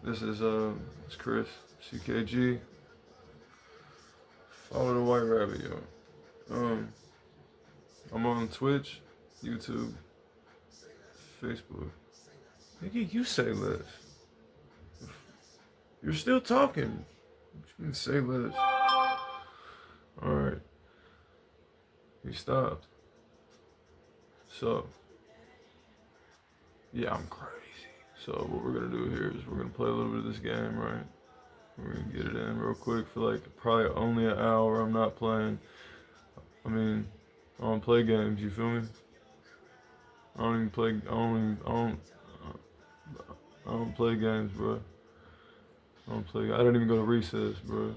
This is it's Chris, CKG. Follow the White Rabbit, yo. I'm on Twitch, YouTube, Facebook. Nigga, you say less. You're still talking. You can say less. Alright. He stopped. So, yeah, I'm crazy. So what we're gonna do here is we're gonna play a little bit of this game, right? We're gonna get it in real quick for like probably only an hour. I'm not playing. I mean, I don't play games. You feel me? I don't even play. I don't play games, bro. I don't even go to recess, bro.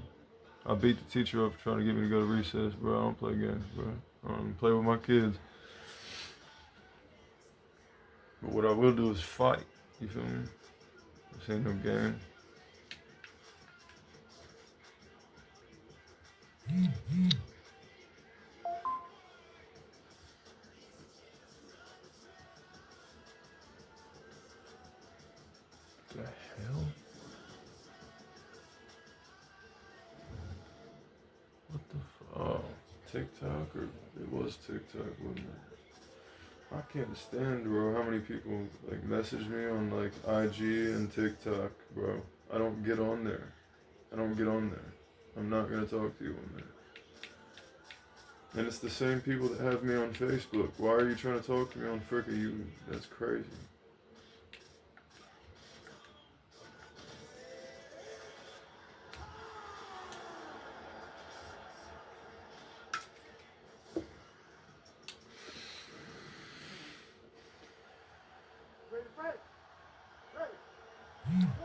I beat the teacher up for trying to get me to go to recess, bro. I don't play games, bro. I don't even play with my kids. But what I will do is fight. You feel me? This ain't no game. The hell? What the oh, TikTok, or it was TikTok, wasn't it? I can't stand, bro, how many people like message me on like IG and TikTok, bro. I don't get on there. I'm not gonna talk to you on there. And it's the same people that have me on Facebook. Why are you trying to talk to me on frickin' you? That's crazy.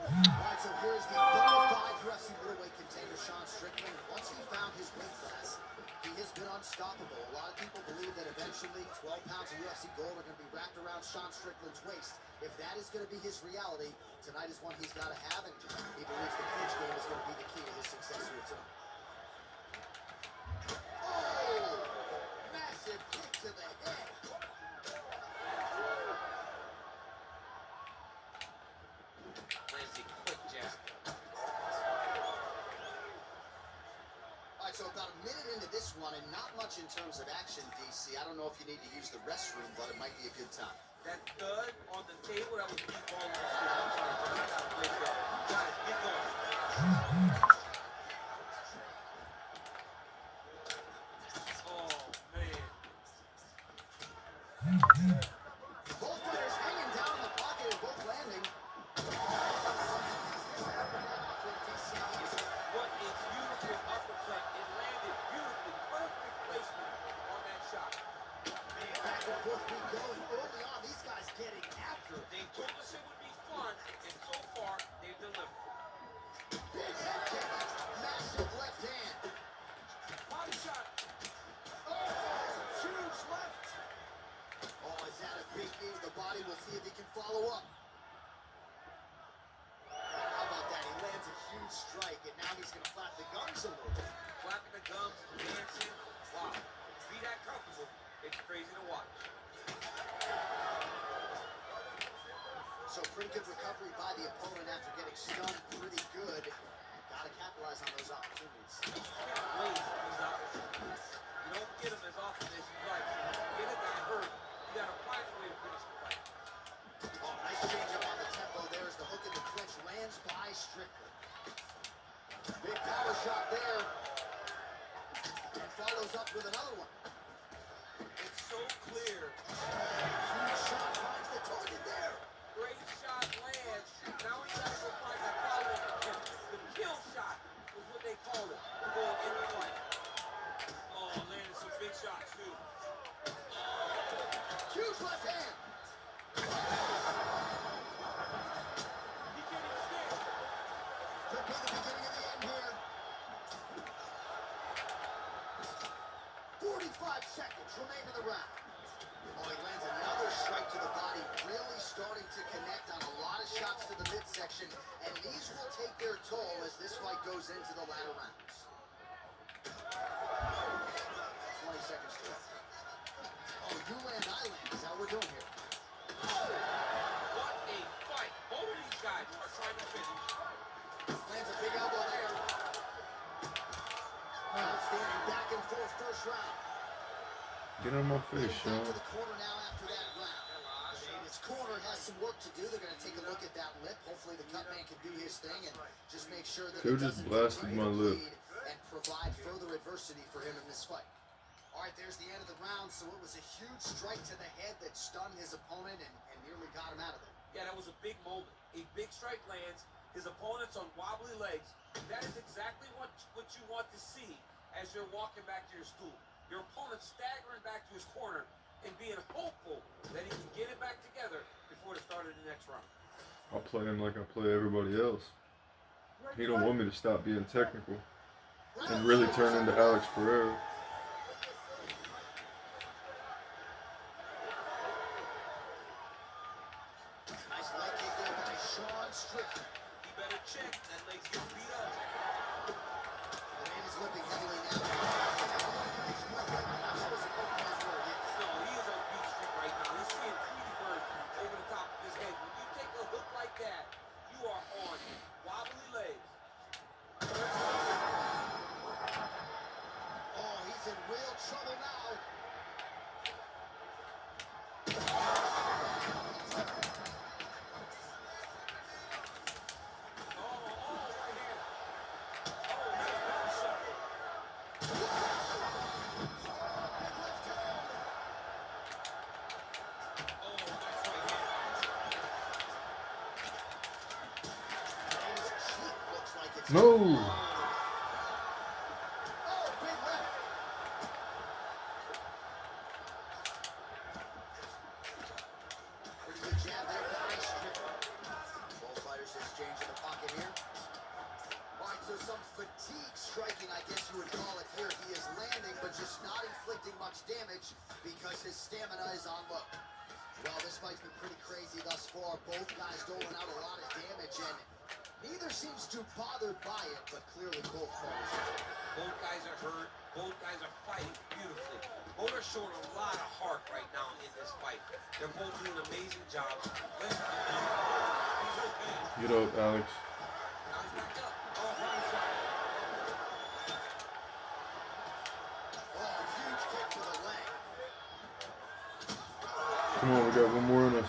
Alright, so here's the double five UFC middleweight contender Sean Strickland. Once he found his weight class, he has been unstoppable. A lot of people believe that eventually 12 pounds of UFC gold are going to be wrapped around Sean Strickland's waist. If that is going to be his reality, tonight is one he's got to have, and he believes the clinch game is going to be the key to his success here tonight. Oh! Massive kick to the head. So about a minute into this one, and not much in terms of action, DC. I don't know if you need to use the restroom, but it might be a good time. That thud on the table, that was deep ball on the floor. I'm sorry, but I gotta break it up. Guys, get going. Oh, man. Both fighters hanging down in the pocket and both landing. What a beautiful uppercut. It landed beautifully. Perfect placement on that shot. Man, back and forth we go, and early on, these guys getting after it. They told us it would be fun, and so far, they've delivered. Big head kick. Massive left hand. Body shot. Oh, huge left. Oh, is that a big knee to the body? We'll see if he can follow up. How about that? He lands a huge strike, and now he's going to flap the gums a little bit. Flapping the gums, dancing. Wow. To be that comfortable, it's crazy to watch. So pretty good recovery by the opponent after getting stunned pretty good. Got to capitalize on those opportunities. You can't waste these opportunities. You don't get them as often as you like. Get it that hurt. You got to find a way to finish the fight. Oh, nice change up on the tempo there as the hook in the clinch lands by Strickland. Big power shot there. And follows up with another one. It's so clear. Huge shot finds the target there. Great shot lands. Now we got to go find that follow-up. The kill shot was what they called it. Going in the fight. Oh, landed some big shots, too. Huge left hand. He can't even stand. Could be the beginning of the end here. 45 seconds remain in the round. Oh, he lands another strike to the body, really starting to connect on a lot of shots to the midsection, and these will take their toll as this fight goes into the latter rounds. 20 seconds to go. Oh, you land, I land. Is that what we're doing here? What a fight. Both of these these guys are trying to finish. Lands a big elbow there. Outstanding back and forth first round. Get on my face, Back Sean. to the corner now after that round. His corner has some work to do. They're going to take a look at that lip. Hopefully the cut man can do his thing and just make sure that Dude it just doesn't blasted continue my to lip. bleed and provide further adversity for him in this fight. All right, there's the end of the round. So it was a huge strike to the head that stunned his opponent and nearly got him out of there. Yeah, that was a big moment. A big strike lands. His opponent's on wobbly legs. That is exactly what you want to see as you're walking back to your stool. Your opponent staggering back to his corner and being hopeful that he can get it back together before the start of the next round. I'll play him like I play everybody else. He don't want me to stop being technical and really turn into Alex Pereira. Nice leg kick there by Sean Strickland. He better check. That leg's getting beat up. The man is limping heavily now. No, he is on beat street right now. He's seeing Tweety Bird over the top of his head. When you take a hook like that, you are on wobbly legs. Oh, he's in real trouble now. No! Oh, big left. Pretty good jab there by Strickland. Both fighters exchange in the pocket here. All right, so some fatigue striking, I guess you would call it here. He is landing, but just not inflicting much damage because his stamina is on low. Well, this fight's been pretty crazy thus far. Both guys doling out a lot of damage, and neither seems too bothered by it, but clearly both fighters are hurt. Both guys are hurt. Both guys are fighting beautifully. Both are showing a lot of heart right now in this fight. They're both doing amazing jobs. He's okay. Get up, Alex. Now he's back up. Oh, right side. Oh, huge kick to the leg. Come on, we got one more in us.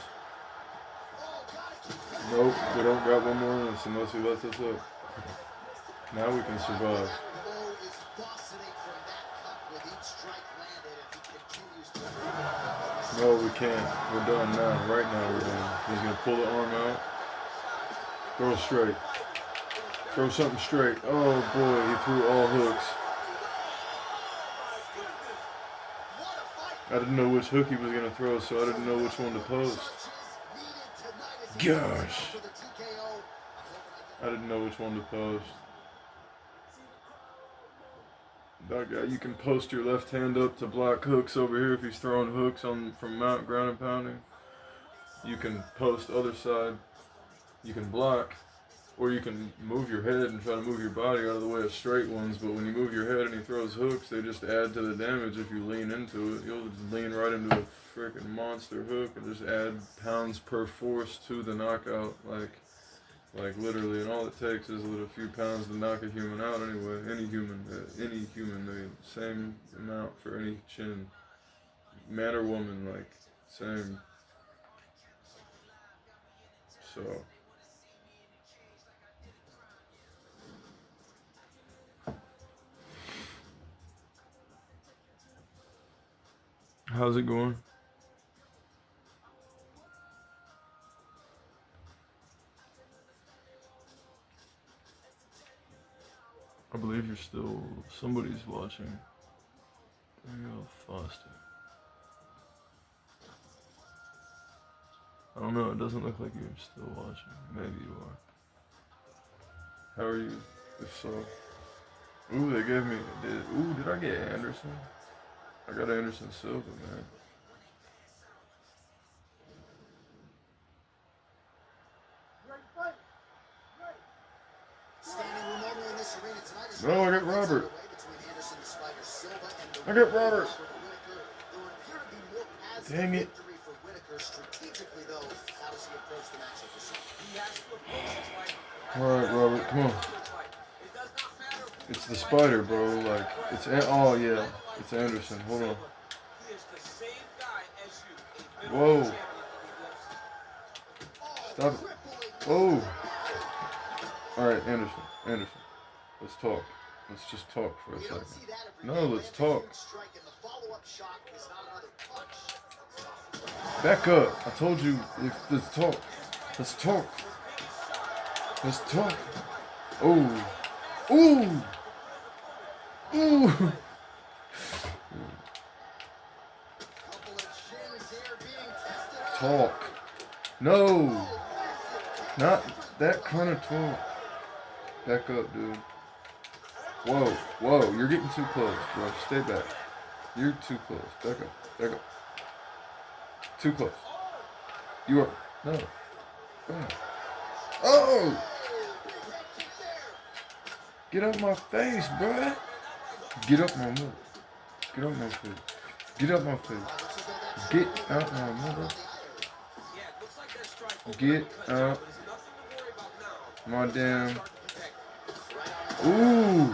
Oh, gotta keep it. Nope, we don't got one more in us unless he lets us up. Now we can survive. That blow is busting from that cut with each strike landed, and he continues to. No, we can't. We're done now. Right now we're done. He's gonna pull the arm out. Throw straight. Throw something straight. Oh boy, he threw all hooks. What a fight! I didn't know which hook he was gonna throw, so I didn't know which one to post. Gosh. I didn't know which one to post. That guy, you can post your left hand up to block hooks over here if he's throwing hooks on from mount ground and pounding. You can post other side. You can block, or you can move your head and try to move your body out of the way of straight ones. But when you move your head and he throws hooks, they just add to the damage. If you lean into it, you'll just lean right into a freaking monster hook and just add pounds per force to the knockout, like literally. And all it takes is a few pounds to knock a human out. Anyway, any human, the same amount for any chin, man or woman, like same. So. How's it going? I believe you're still, somebody's watching. Daniel Foster. I don't know, it doesn't look like you're still watching. Maybe you are. How are you? If so. Ooh, they gave me, did I get Anderson? I got Anderson Silva, man. No, I got Robert. I got Robert. Dang it. He has to Alright, Robert, come on. It's the spider, bro. Like, oh, yeah. It's Anderson. Hold on. Whoa. Stop it. Whoa. Alright, Anderson. Let's talk. Let's just talk for a second. No, let's talk. Back up. I told you, let's talk. Let's talk. Let's talk. Oh. Ooh. Ooh. Talk. No. Not that kind of talk. Back up, dude. Whoa. You're getting too close, bro. Stay back. You're too close. Back up. Too close. You are. No. Back. Oh! Get out my face, bruh. Get up my mother. Get out my face. Get out my face. Get out my mother. Get out my damn. Ooh.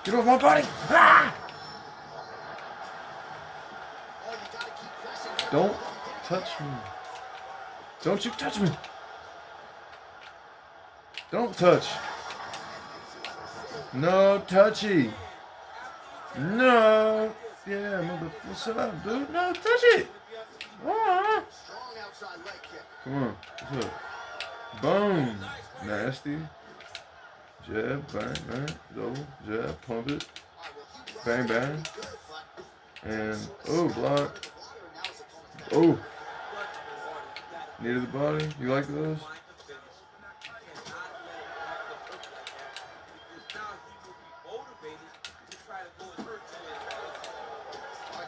Get off my body. Ah! Don't touch me. Don't you touch me. Don't touch. No touchy. No. Yeah, mother. What's up, dude? No, touch it. Ah. Come on. What's up? Boom. Nasty. Jab, bang, double, jab, pump it. Bang, bang. And, oh, block. Oh. Knee to the body. You like those?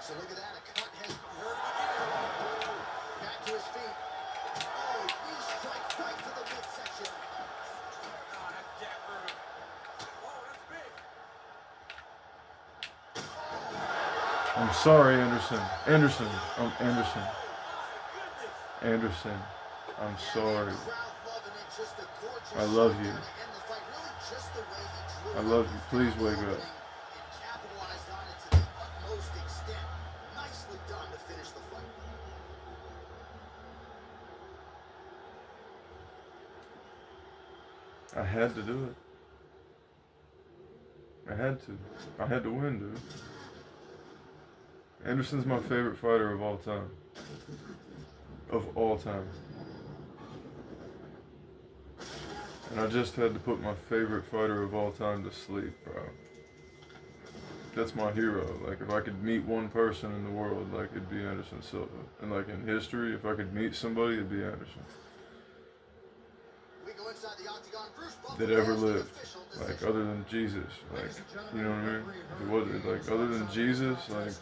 So look at that, a cut has back to his feet. Oh, knee strike right to the midsection. I'm sorry, Anderson. Anderson, I'm sorry. I love you. I love you. Please wake up. I had to do it. I had to win, dude. Anderson's my favorite fighter of all time. Of all time. And I just had to put my favorite fighter of all time to sleep, bro. That's my hero. Like, if I could meet one person in the world, like, it'd be Anderson Silva. And, like, in history, if I could meet somebody, it'd be Anderson. That ever lived. Like, other than Jesus. Like, you know what I mean? If it wasn't, like, other than Jesus, like,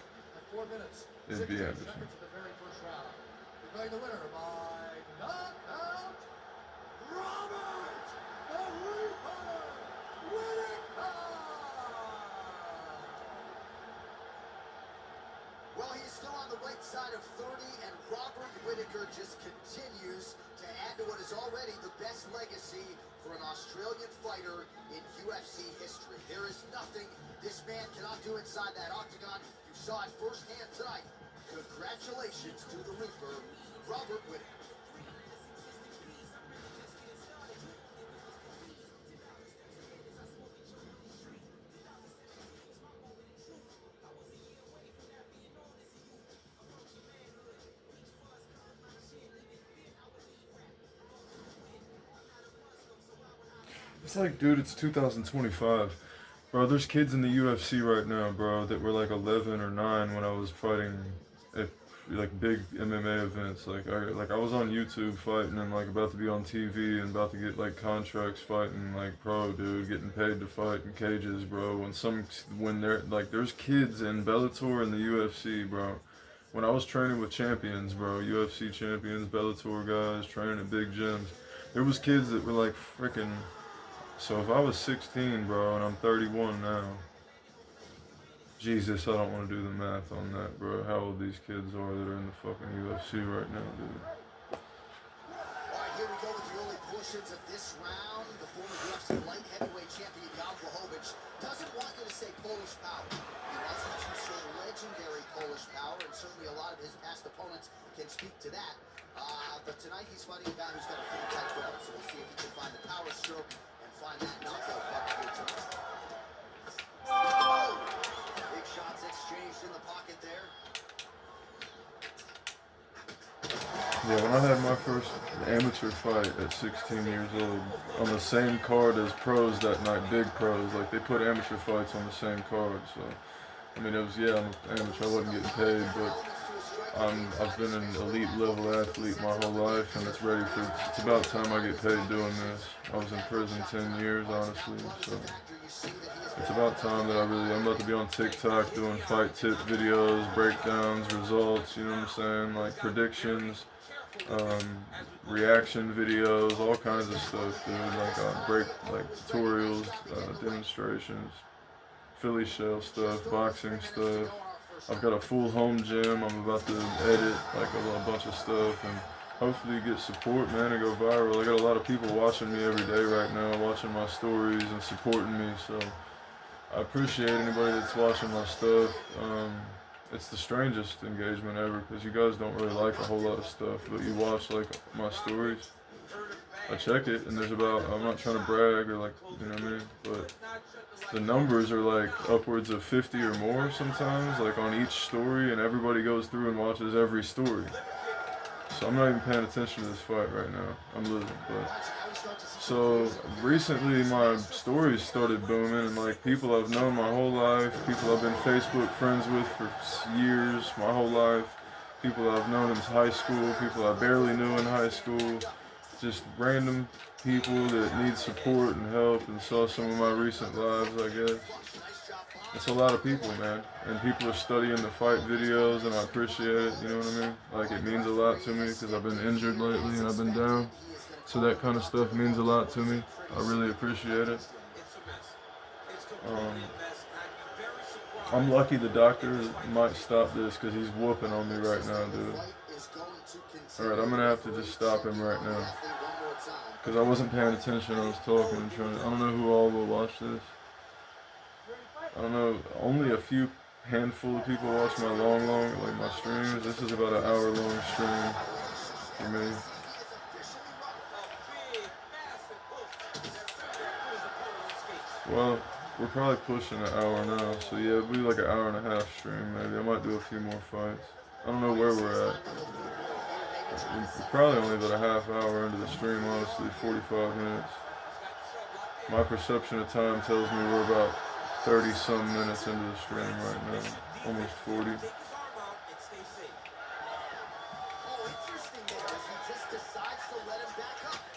it'd be Anderson. Well, he's still on the right side of 30, and Robert Whittaker just continues to add to what is already the best legacy for an Australian fighter in UFC history. There is nothing this man cannot do inside that octagon. You saw it firsthand tonight. Congratulations to the Reaper, Robert Whittaker. It's like, dude, it's 2025. Bro, there's kids in the UFC right now, bro, that were like 11 or 9 when I was fighting at like big MMA events. Like I was on YouTube fighting and like about to be on TV and about to get like contracts fighting like pro, dude, getting paid to fight in cages, bro. When they're like, there's kids in Bellator and the UFC, bro. When I was training with champions, bro, UFC champions, Bellator guys, training at big gyms, there was kids that were like freaking. So if I was 16, bro, and I'm 31 now, Jesus, I don't want to do the math on that, bro. How old these kids are that are in the fucking UFC right now, dude. predictions of this round, the former UFC light heavyweight champion Jan Blachowicz doesn't want you to say Polish power. He wants you to say legendary Polish power, and certainly a lot of his past opponents can speak to that. But tonight he's fighting a guy who's got a pretty tight guard, so we'll see if he can find the power stroke and find that knockout button here tonight. Oh! Big shots exchanged in the pocket there. Yeah, when I had my first amateur fight at 16 years old, on the same card as pros that night, big pros, like they put amateur fights on the same card, so, I mean, it was, yeah, I'm an amateur, I wasn't getting paid, but I've been an elite level athlete my whole life, and it's about time I get paid doing this. I was in prison 10 years, honestly, so it's about time that I'm about to be on TikTok doing fight tip videos, breakdowns, results, you know what I'm saying, like predictions, reaction videos, all kinds of stuff, dude, like tutorials, demonstrations, Philly shell stuff, boxing stuff. I've got a full home gym. I'm about to edit like a bunch of stuff and hopefully get support, man, and go viral. I got a lot of people watching me every day right now, watching my stories and supporting me, so I appreciate anybody that's watching my stuff. It's the strangest engagement ever because you guys don't really like a whole lot of stuff, but you watch like my stories. I check it, and I'm not trying to brag or like, you know what I mean, but the numbers are like upwards of 50 or more sometimes, like on each story, and everybody goes through and watches every story. So I'm not even paying attention to this fight right now. I'm losing, but so recently my stories started booming, and like people I've known my whole life, people I've been Facebook friends with for years, my whole life, people I've known since high school, people I barely knew in high school, just random people that need support and help and saw some of my recent lives, I guess. It's a lot of people, man, and people are studying the fight videos, and I appreciate it, you know what I mean? Like, it means a lot to me because I've been injured lately and I've been down, so that kind of stuff means a lot to me. I really appreciate it. I'm lucky the doctor might stop this because he's whooping on me right now, dude. Alright, I'm going to have to just stop him right now because I wasn't paying attention. I was talking and trying to, I don't know who all will watch this. I don't know, only a handful of people watch my like my streams. This is about an hour-long stream for me. Well, we're probably pushing an hour now, so yeah, it'll be like an hour and a half stream maybe. I might do a few more fights. I don't know where we're at. We're probably only about a half hour into the stream, honestly, 45 minutes. My perception of time tells me we're about 30-some minutes into the stream right now, almost 40.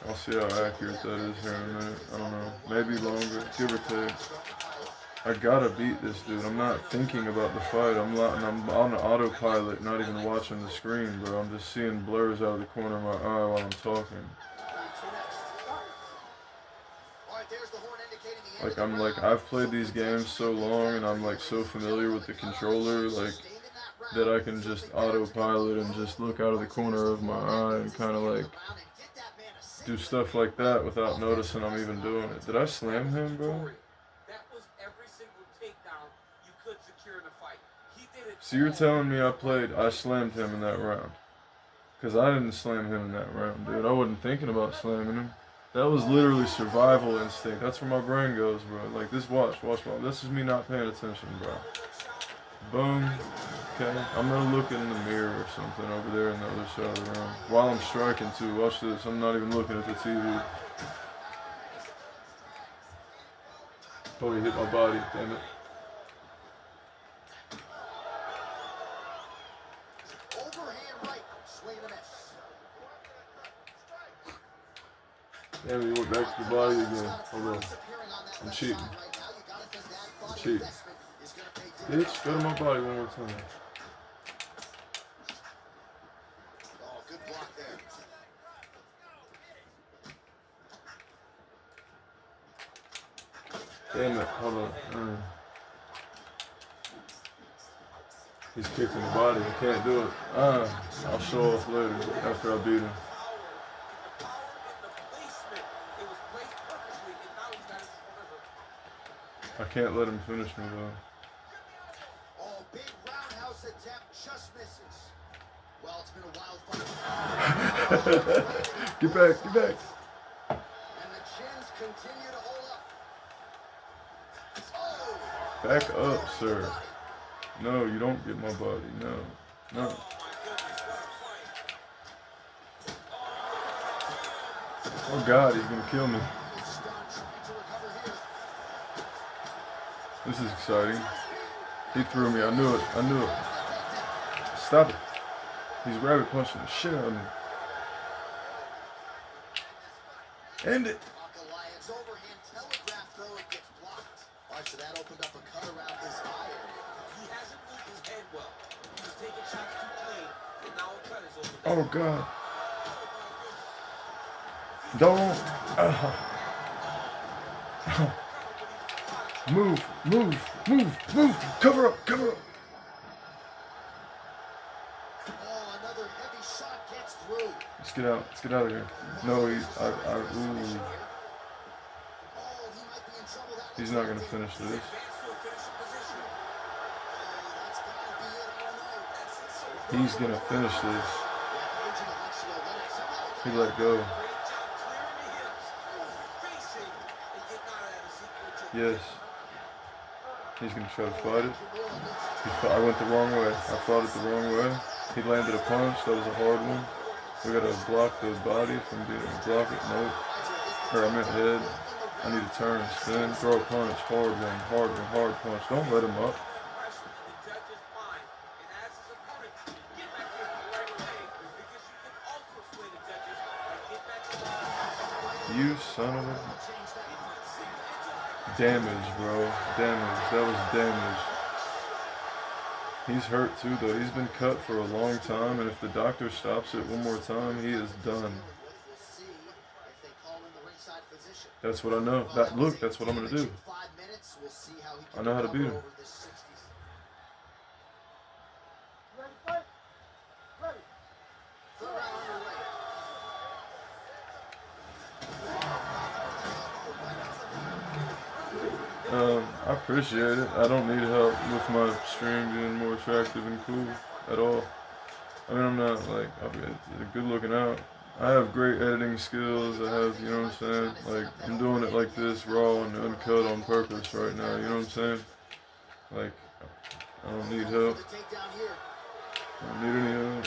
I'll see how accurate that is here in a minute. I don't know, maybe longer, give or take. I gotta beat this dude. I'm not thinking about the fight. I'm on autopilot, not even watching the screen, bro. I'm just seeing blurs out of the corner of my eye while I'm talking. I've played these games so long, and I'm like so familiar with the controller, like that I can just autopilot and just look out of the corner of my eye and kind of like do stuff like that without noticing I'm even doing it. Did I slam him, bro? So you're telling me I slammed him in that round? Because I didn't slam him in that round, dude. I wasn't thinking about slamming him. That was literally survival instinct. That's where my brain goes, bro. Like this, watch. This is me not paying attention, bro. Boom. Okay. I'm gonna look in the mirror or something over there in the other side of the room. While I'm striking too. Watch this. I'm not even looking at the TV. Oh, he hit my body. Damn it. Damn, he went back to the body again. Hold on. I'm cheating. Bitch, go to my body one more time. Oh, good block there. Damn it, hold on. He's kicking the body. I can't do it. I'll show off later after I beat him. I can't let him finish me though. Oh, big roundhouse attempt just misses. Well, it's been a wild fight. Get back, get back. And the chins continue to hold up. Oh! Back up, sir. No, you don't get my body. No. No. Oh my goodness, what a fight. Oh God, he's gonna kill me. It's Scott trying to recover here. This is exciting. He threw me. I knew it. I knew it. Stop it. He's rabbit punching the shit out of me. End it. Ankalaev's overhand telegraph throw, it gets blocked. Alright, so that opened up a cut around his eye area. He hasn't moved his head well. He was taking shots too clean, and now a cut is open. Oh God. Don't. Move, move, move, move. Cover up, cover up. Oh, another heavy shot gets through. Let's get out. Let's get out of here. No, ooh. Oh, he might be in trouble. That He's not gonna finish this. Advance to a finishing position. that's gotta be it. Oh no. He's gonna finish this. Yeah, Page and Alexio Lennox somehow He let go. Great job clearing the hips, facing, and getting out of that sequence. Yes. He's gonna try to fight it. I went the wrong way. I fought it the wrong way. He landed a punch. That was a hard one. We gotta block the body from being block it. Nope. Or I meant head. I need to turn, spin, throw a punch, hard one, hard punch. Don't let him up. Pressure in the judge's mind, and as his opponent, get back here the right way, because you can also sway the judges and get back to the You son of a damage, bro. Damage. That was damage. He's hurt too, though. He's been cut for a long time, and if the doctor stops it one more time, he is done. We'll see if they call in the ringside physician. That's what I know. Look, that's what I'm gonna do. 5 minutes, we'll see how he I can know how to beat recover him. over this 60s. Third round underway. I appreciate it. I don't need help with my stream being more attractive and cool at all. I mean, I'm not like, I'm good looking out. I have great editing skills. I have, you know what I'm saying? Like, I'm doing it like this, raw and uncut on purpose right now, you know what I'm saying? Like, I don't need help. The takedown here. I don't need any help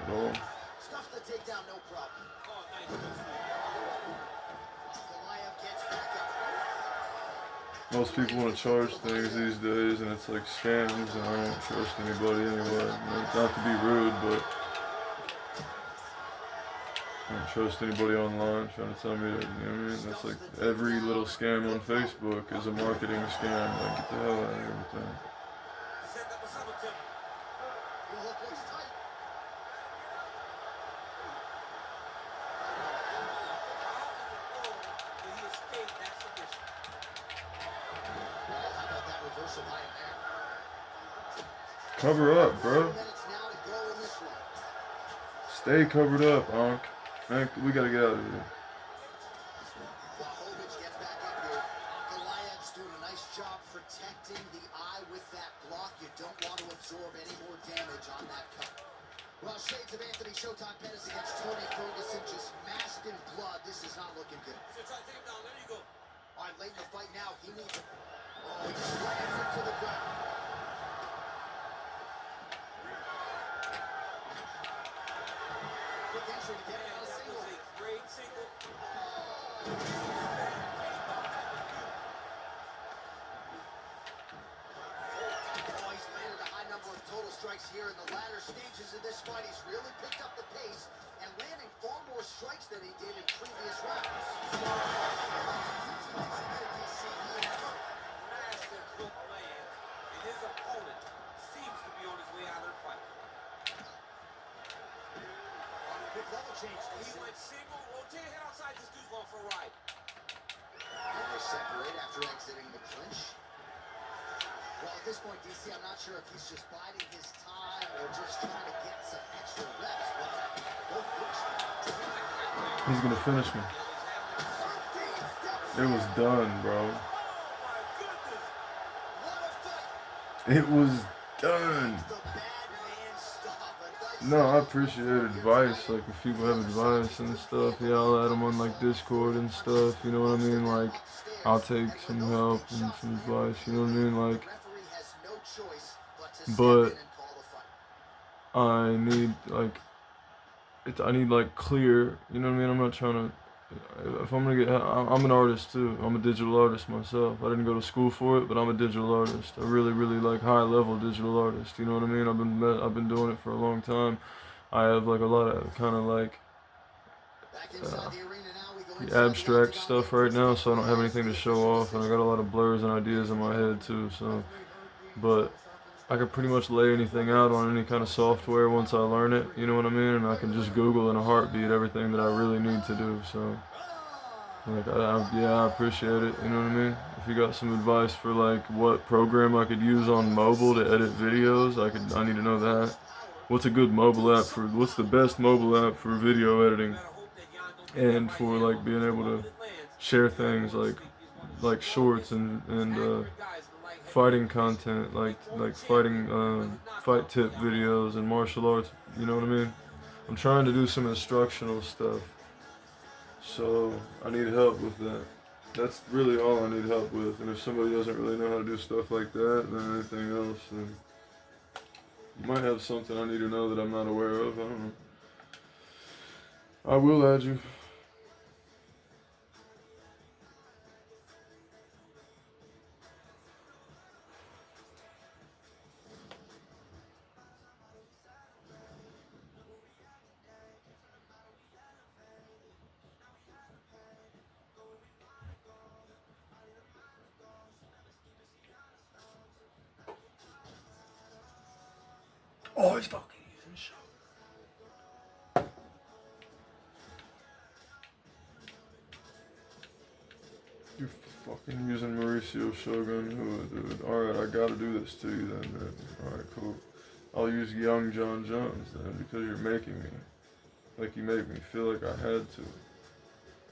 at all. Stuff the takedown, no problem. Oh, nice. Ankalaev gets back up. Most people want to charge things these days, and it's like scams, and I don't trust anybody anyway. Not to be rude, but I don't trust anybody online trying to tell me that, you know what I mean? That's like every little scam on Facebook is a marketing scam. Like, get the hell out of here with that. He set up a subtlety. Your hook looks tight. Did he escape that submission? Well, how about that reversal by him there? Cover up, 4 bro. minutes now to go in this one. Stay covered up, Honk. Man, we gotta get out of here. Blachowicz gets back up here. Ankalaev's doing a nice job protecting the eye with that block. You don't want to absorb any more damage on that cut. Well, shades of Anthony Showtime Pettis against Tony Ferguson, just masked in blood. This is not looking good. So try to take him down. There you go. All right, late in the fight now, he needs it. Oh, he slams it to the ground. Quick entry to get it on a That single. was a great single. Oh, he's landed a high number of total strikes here in the latter stages of this fight. He's really picked up the pace and landing far more strikes than he did in previous rounds. Massive hook land, and his opponent seems to be on his way out of the fight. Quick level change. He went single. Rotate your head outside. This dude's going for a ride. And they separate after exiting the clinch. Well, at this point, DC, I'm not sure if he's just biding his time or just trying to get some extra reps, but both looks He's gonna finish me. It was done, bro. It was done. The bad man stop. A nice No, I appreciate advice. Like, if people have advice and stuff, yeah, I'll add them on, like, Discord and stuff, you know what I mean? Like, I'll take some help and some advice, you know what I mean? Like, referee has no choice but to step but in and call the fight. I need, like, I need, like, clear, you know what I mean? I'm not trying to, if I'm gonna get, I'm an artist too. I'm a digital artist myself. I didn't go to school for it, but I'm a digital artist. A really, really, like, high level digital artist, you know what I mean? I've been doing it for a long time. I have, like, a lot of kind of, like, Back inside the arena now, we go the inside the abstract octagon. stuff right now, so I don't have anything to show off, and I got a lot of blurs and ideas in my head too. So, but I can pretty much lay anything out on any kind of software once I learn it. You know what I mean? And I can just Google in a heartbeat everything that I really need to do. So, like, yeah, I appreciate it. You know what I mean? If you got some advice for, like, what program I could use on mobile to edit videos, I need to know that. What's a good mobile app for? What's the best mobile app for video editing? And for, like, being able to share things like shorts and fighting content, like fighting fight tip videos and martial arts, you know what I mean? I'm trying to do some instructional stuff, so I need help with that. That's really all I need help with. And if somebody doesn't really know how to do stuff like that, then anything else, then you might have something I need to know that I'm not aware of. I don't know. I will add you. Oh, he's fucking using the show. You're fucking using Mauricio Shogun. Dude. Alright, I gotta do this to you then, man. Alright, cool. I'll use young John Jones then, because you're making me. Like, you make me feel like I had to.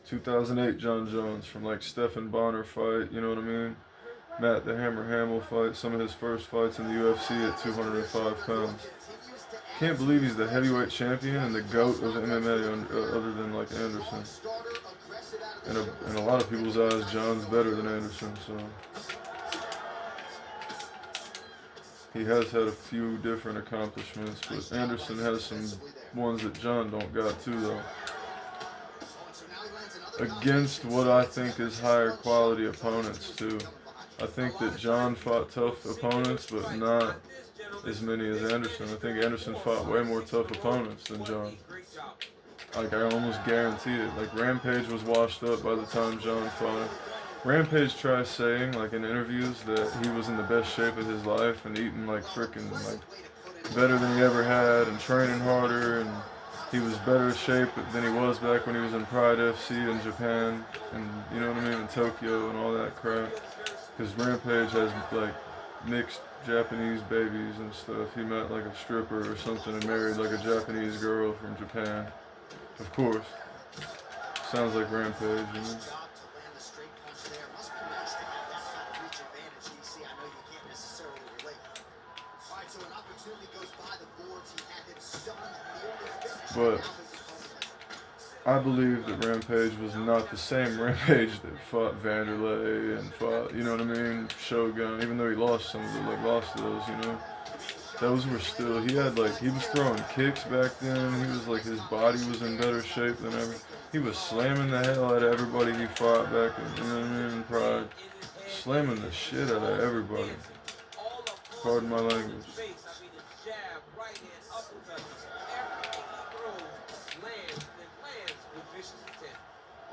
2008 John Jones from, like, Stephan Bonner fight, you know what I mean? Matt the Hammer Hamill fight, some of his first fights in the UFC at 205 pounds. Can't believe he's the heavyweight champion and the GOAT of MMA other than, like, Anderson. In a lot of people's eyes, John's better than Anderson, so. He has had a few different accomplishments, but Anderson has some ones that John don't got too, though. Against what I think is higher quality opponents, too. I think that John fought tough opponents, but not as many as Anderson. I think Anderson fought way more tough opponents than John. Like, I almost guarantee it. Like, Rampage was washed up by the time John fought him. Rampage tries saying, like, in interviews that he was in the best shape of his life and eating, like, freaking, like, better than he ever had and training harder, and he was better shape than he was back when he was in Pride FC in Japan and, you know what I mean, in Tokyo and all that crap. Because Rampage has, like, mixed Japanese babies and stuff. He met, like, a stripper or something and married, like, a Japanese girl from Japan. Of course. Sounds like Rampage, you know? But I believe that Rampage was not the same Rampage that fought Vanderlei and fought, you know what I mean, Shogun, even though he lost some of the, like, lost those, you know. Those were still, he had, like, he was throwing kicks back then, he was, like, his body was in better shape than ever. He was slamming the hell out of everybody he fought back in, you know what I mean, in Pride. Slamming the shit out of everybody. Pardon my language.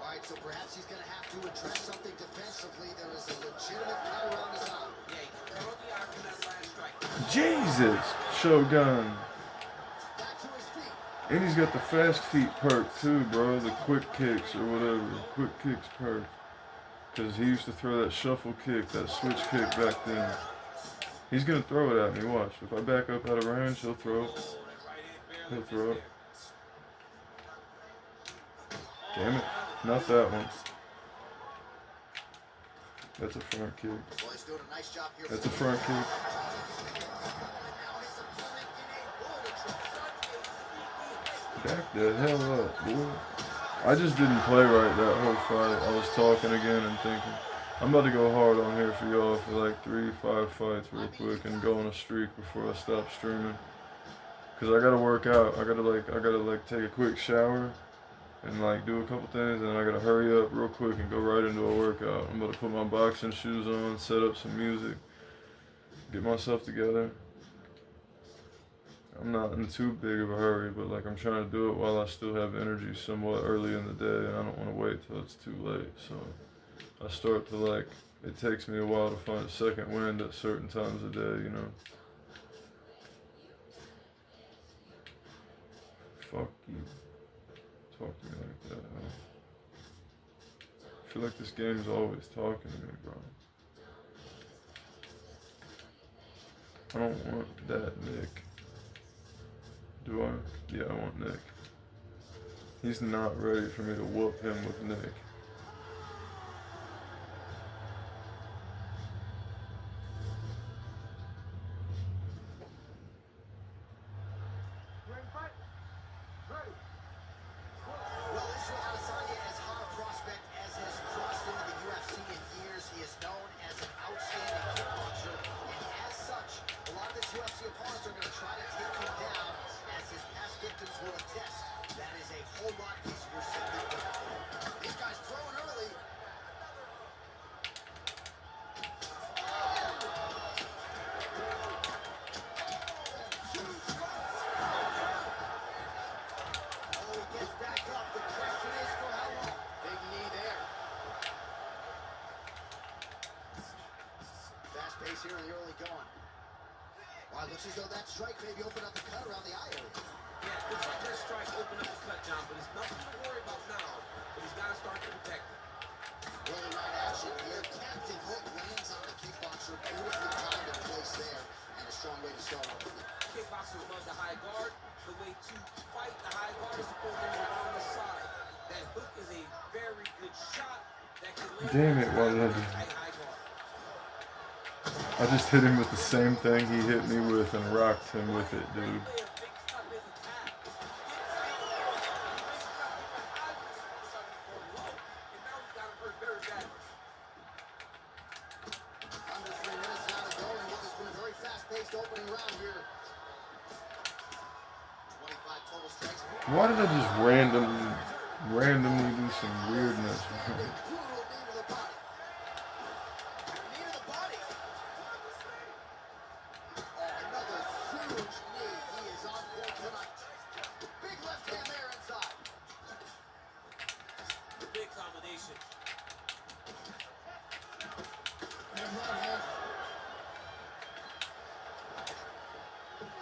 Alright, so perhaps he's going to have to address something defensively. There is a legitimate cutter on his eye. Jesus, Shogun. And he's got the fast feet perk too, bro. The quick kicks or whatever. Quick kicks perk. Because he used to throw that shuffle kick, that switch kick back then. He's going to throw it at me, watch. If I back up out of range, he'll throw it. He'll throw it. Damn it. Not that one. That's a front kick. That's a front kick. Back the hell up, boy. I just didn't play right that whole fight. I was talking again and thinking, I'm about to go hard on here for y'all for like 3-5 fights real quick and go on a streak before I stop streaming. Cause I gotta work out. I gotta take a quick shower and like do a couple things, and I gotta hurry up real quick and go right into a workout. I'm about to put my boxing shoes on, set up some music, get myself together. I'm not in too big of a hurry, but like I'm trying to do it while I still have energy somewhat early in the day, and I don't want to wait till it's too late. So I start to like, it takes me a while to find a second wind at certain times of day, you know. Fuck you. Talk to me like that, huh? I feel like this game's always talking to me, bro. I don't want that Nick. Do I? Yeah, I want Nick. He's not ready for me to whoop him with Nick. Well, Israel Adesanya, as hot a prospect as has crossed into the UFC in years, he is known as an outstanding kickboxer, and as such, a lot of his UFC opponents are going to try to take him down, as his past victims will attest. That is a whole lot easier said than done. These guys throwing early. Oh, he gets back up. The question is for how long? Big knee there. Fast pace here in the early going. Wow, looks as though that strike maybe opened up the cut around the eye area. Yeah, looks like that strike opened up the cut, John, but it's nothing to worry about now. But he's got to start to protect it. Really right action here. Captain Hook lands on the kickboxer. Beautifully timed in place there. And a strong way to start off. Kickboxers love the high guard. The way to fight the high guard is to pull them around the side. That hook is a very good shot that can land Damn it, why did I on do tight high guard. I just hit him with the same thing he hit me with and rocked him with it, dude. Under 3 minutes now to go in what has been a very fast-paced opening round here. 25 total strikes. Why did I just randomly do some weirdness? Brutal knee to the body. Knee to the body. Oh, another huge knee. He is on board tonight. Big left hand there inside. Big combination. And right hand.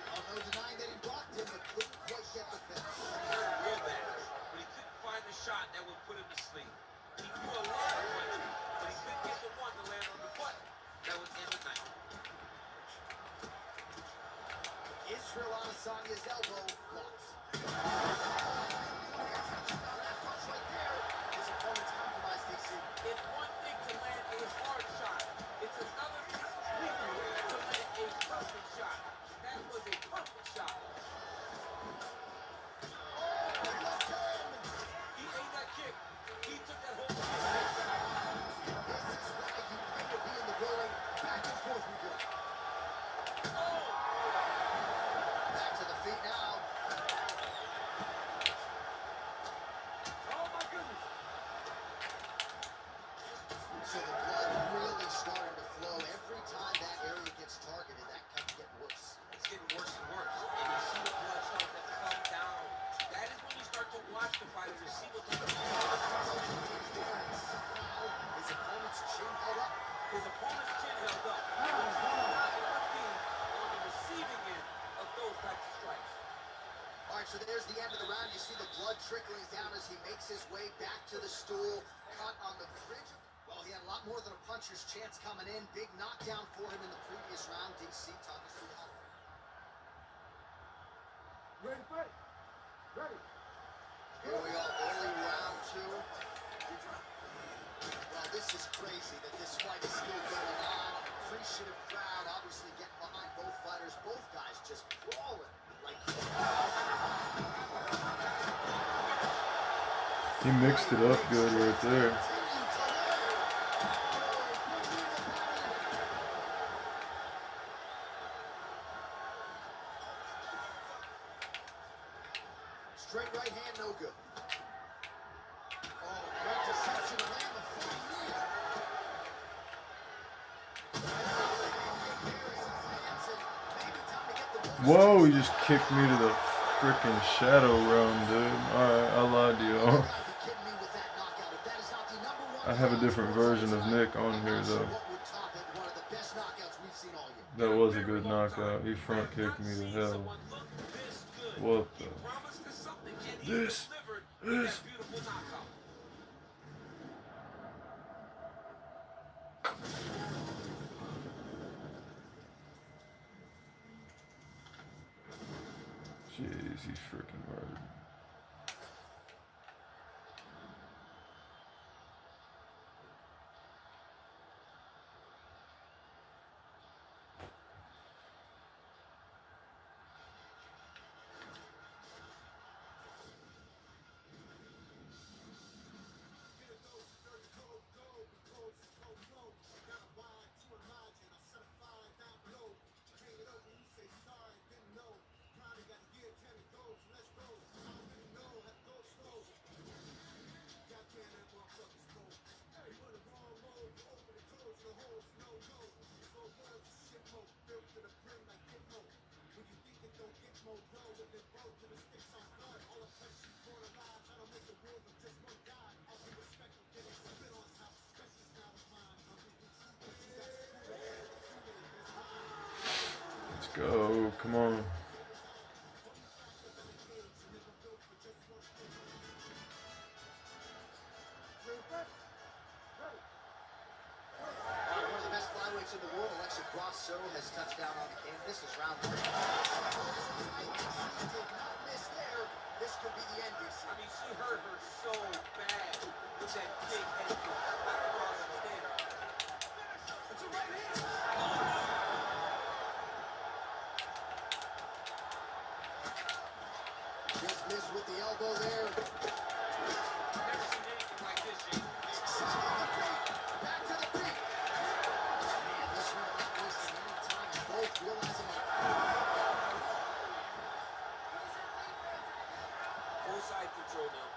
Oh, no denying that he blocked him, but couldn't quite get the finish. Real bad. But he couldn't find the shot that would put him to sleep. He threw a lot of punches, but he couldn't get the one to land on the butt that would end the night. Israel Adesanya's elbow blocked. That punch right there. His opponent's compromised, DC. It's one thing to land a hard shot. It's another thing completely to land a perfect shot. That was a perfect shot. He ate that kick. He took that whole This is why you pay to be in the building. Back and forth we go. Back to the feet now. Oh my goodness. So the blood really starting to flow. Every time that area gets targeted, that cut's getting worse. It's getting worse and worse. And you see the blood start to come down. That is when you start to watch the fighter to see what they're doing. His opponent's chin held up. His opponent's chin held up. But he's not working on the receiving end of those types of strikes. All right, so there's the end of the round. You see the blood trickling down as he makes his way back to the stool. Cut on the bridge. Well, he had a lot more than a puncher's chance coming in. Big knockdown for him in the previous round. DC, talk us through that. Ready, fight. Ready. Here we go, early round 2. Well, this is crazy that this fight is still going on. An appreciative crowd, obviously getting behind both fighters. Both guys just brawling He mixed it up good right there. Straight right hand, no good. Oh, great deception to land the flying knee. Whoa, he just kicked me to the freaking shadow realm, dude. Alright, I lied to y'all. I have a different version of Nick on here, though. That was a good knockout. He front kicked me to hell. What the? This. Jeez, he's freaking murdered. Let's go, come on. In the world, Alexa Grasso has touched down on the game. This is round 3. Did not miss there. This could be the end, DC. I mean, she hurt her so bad with that big head kick right across the stand. It's a right hand. Just missed with the elbow there. Never seen anything like this, Jake. Back to the feet. Man, this one not wasting any time. Both realizing it. Full side control now.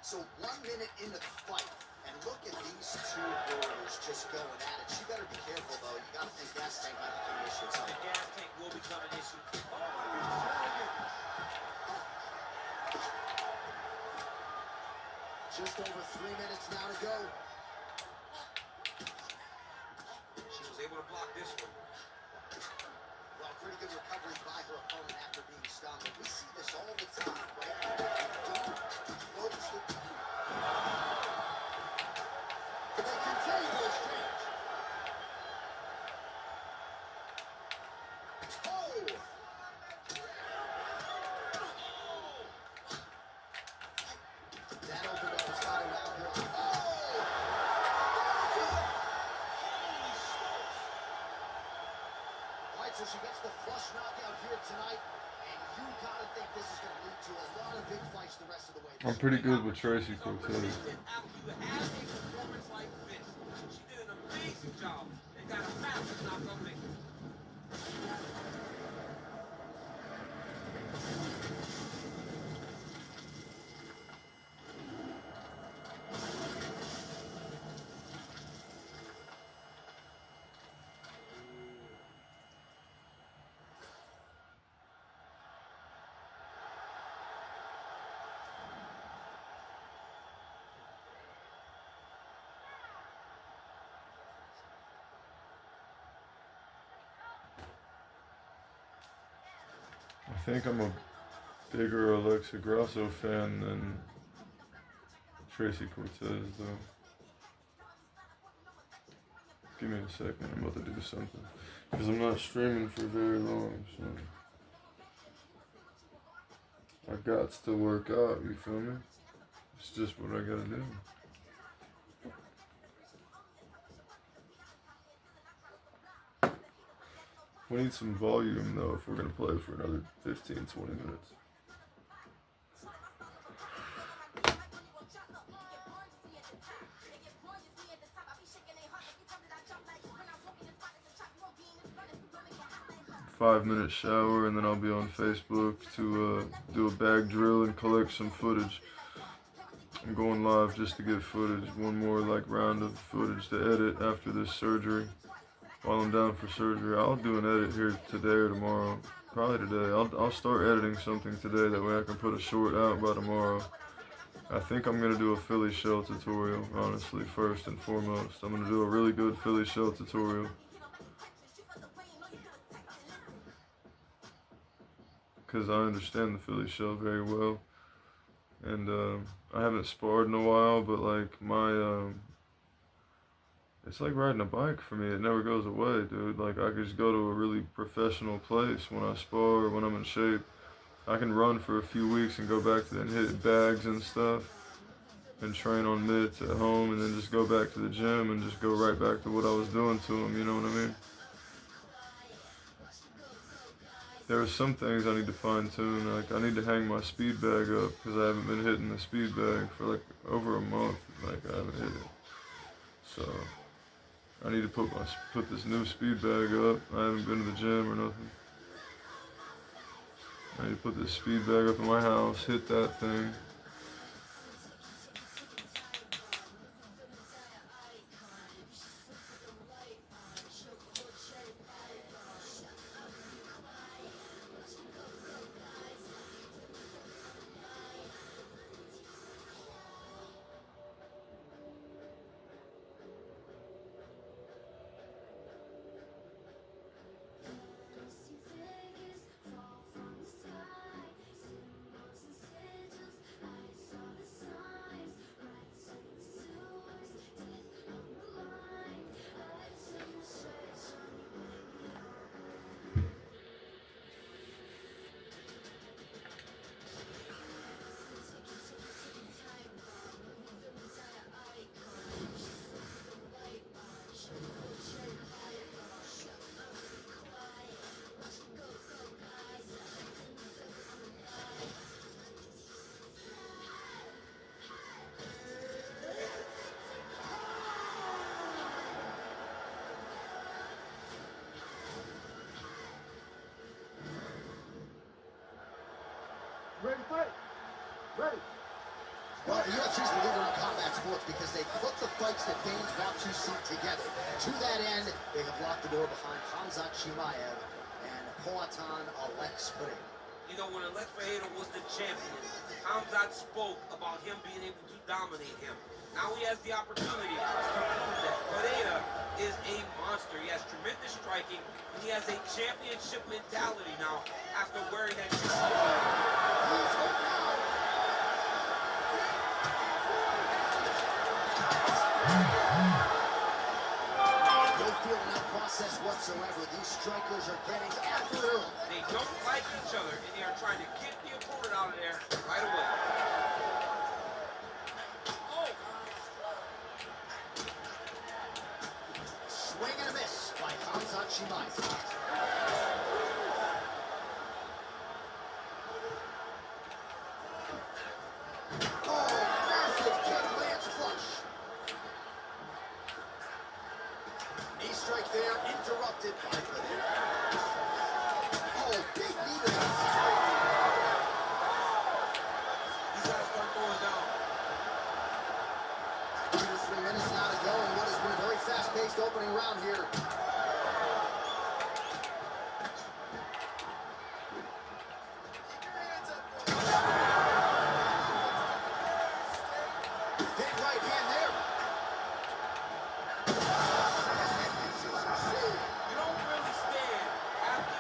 So 1 minute into the fight, and look at these two warriors just going at it. She better be careful, though. You got to think gas tank might become an issue. The gas tank will become an issue. Just over 3 minutes now to go. She was able to block this one. Well, pretty good recovery by her opponent after being stunned. But we see this all the time, right? Don't notice the... They continue to exchange. Oh! That opened up a spot around here. Oh! All right, so she gets the flush knockout here tonight, and you gotta think this is gonna lead to a lot of big fights the rest of the way. I'm pretty good with Tracy Cortez. After you have a performance like this, she did an amazing job and got a massive knockout victory. I think I'm a bigger Alexa Grasso fan than Tracy Cortez, though. Give me a second, I'm about to do something. Because I'm not streaming for very long, so. I got to work out, you feel me? It's just what I gotta do. We need some volume though if we're gonna play for another 15-20 minutes. Five-minute shower, and then I'll be on Facebook to do a bag drill and collect some footage. I'm going live just to get footage, one more like round of footage to edit after this surgery. While I'm down for surgery, I'll do an edit here today or tomorrow. Probably today. I'll start editing something today, that way I can put a short out by tomorrow. I think I'm gonna do a Philly shell tutorial, honestly, first and foremost. I'm gonna do a really good Philly shell tutorial. Because I understand the Philly shell very well, and I haven't sparred in a while, but like it's like riding a bike for me. It never goes away, dude. Like I just go to a really professional place when I spar, when I'm in shape. I can run for a few weeks and go back to and hit bags and stuff, and train on mitts at home, and then just go back to the gym and just go right back to what I was doing to them. You know what I mean? There are some things I need to fine tune. Like I need to hang my speed bag up because I haven't been hitting the speed bag for like over a month. Like I haven't hit it, so I need to put this new speed bag up. I haven't been to the gym or nothing. I need to put this speed bag up in my house, hit that thing. Ready, fight. Ready. Well, the UFC's the leader in combat sports because they put the fights that fans want to see together. To that end, they have locked the door behind Khamzat Chimaev and Poatan Alex Putin. You know, when Alex Pereira was the champion, Khamzat spoke about him being able to dominate him. Now he has the opportunity to prove that. Pereira is a monster. He has tremendous striking, and he has a championship mentality now after wearing that No feeling that process whatsoever. These strikers are getting after it. They don't like each other, and they are trying to get the opponent out of there right away. Oh! Swing and a miss by Khamzat Chimaev. Strike there, interrupted by Pereira. Oh, big knee to the These guys start going down. 2 to 3 minutes now to go in what has been a very fast-paced opening round here. Big right hand there. You don't really stand after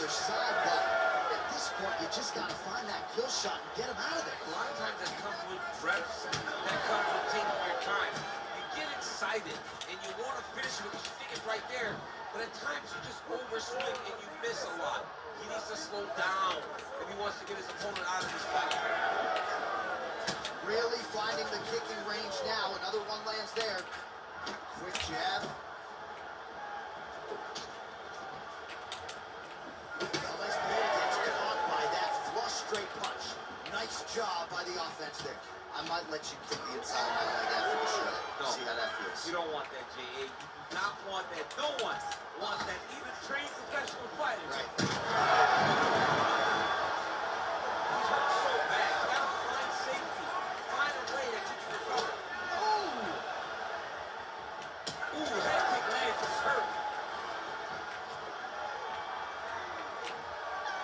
other side, but at this point, you just got to find that kill shot and get him out of there. A lot of times that comes with reps, that comes with taking your time. You get excited, and you want to finish it because you think it's right there, but at times you just overswing and you miss a lot. He needs to slow down if he wants to get his opponent out of this fight. Really finding the kicking range now. Another one lands there. Quick jab. Alex Pereira gets caught by that flush straight punch. Nice job by the offense there. I might let you kick the inside of my leg after the show. No. See how that feels. You don't want that, J.A. You do not want that. No one wants that. Even trained professional fighters. Right. He's hurt so bad. You gotta find safety. Find a way that you can recover. Ooh! Ooh, head kick lands. It's hurt.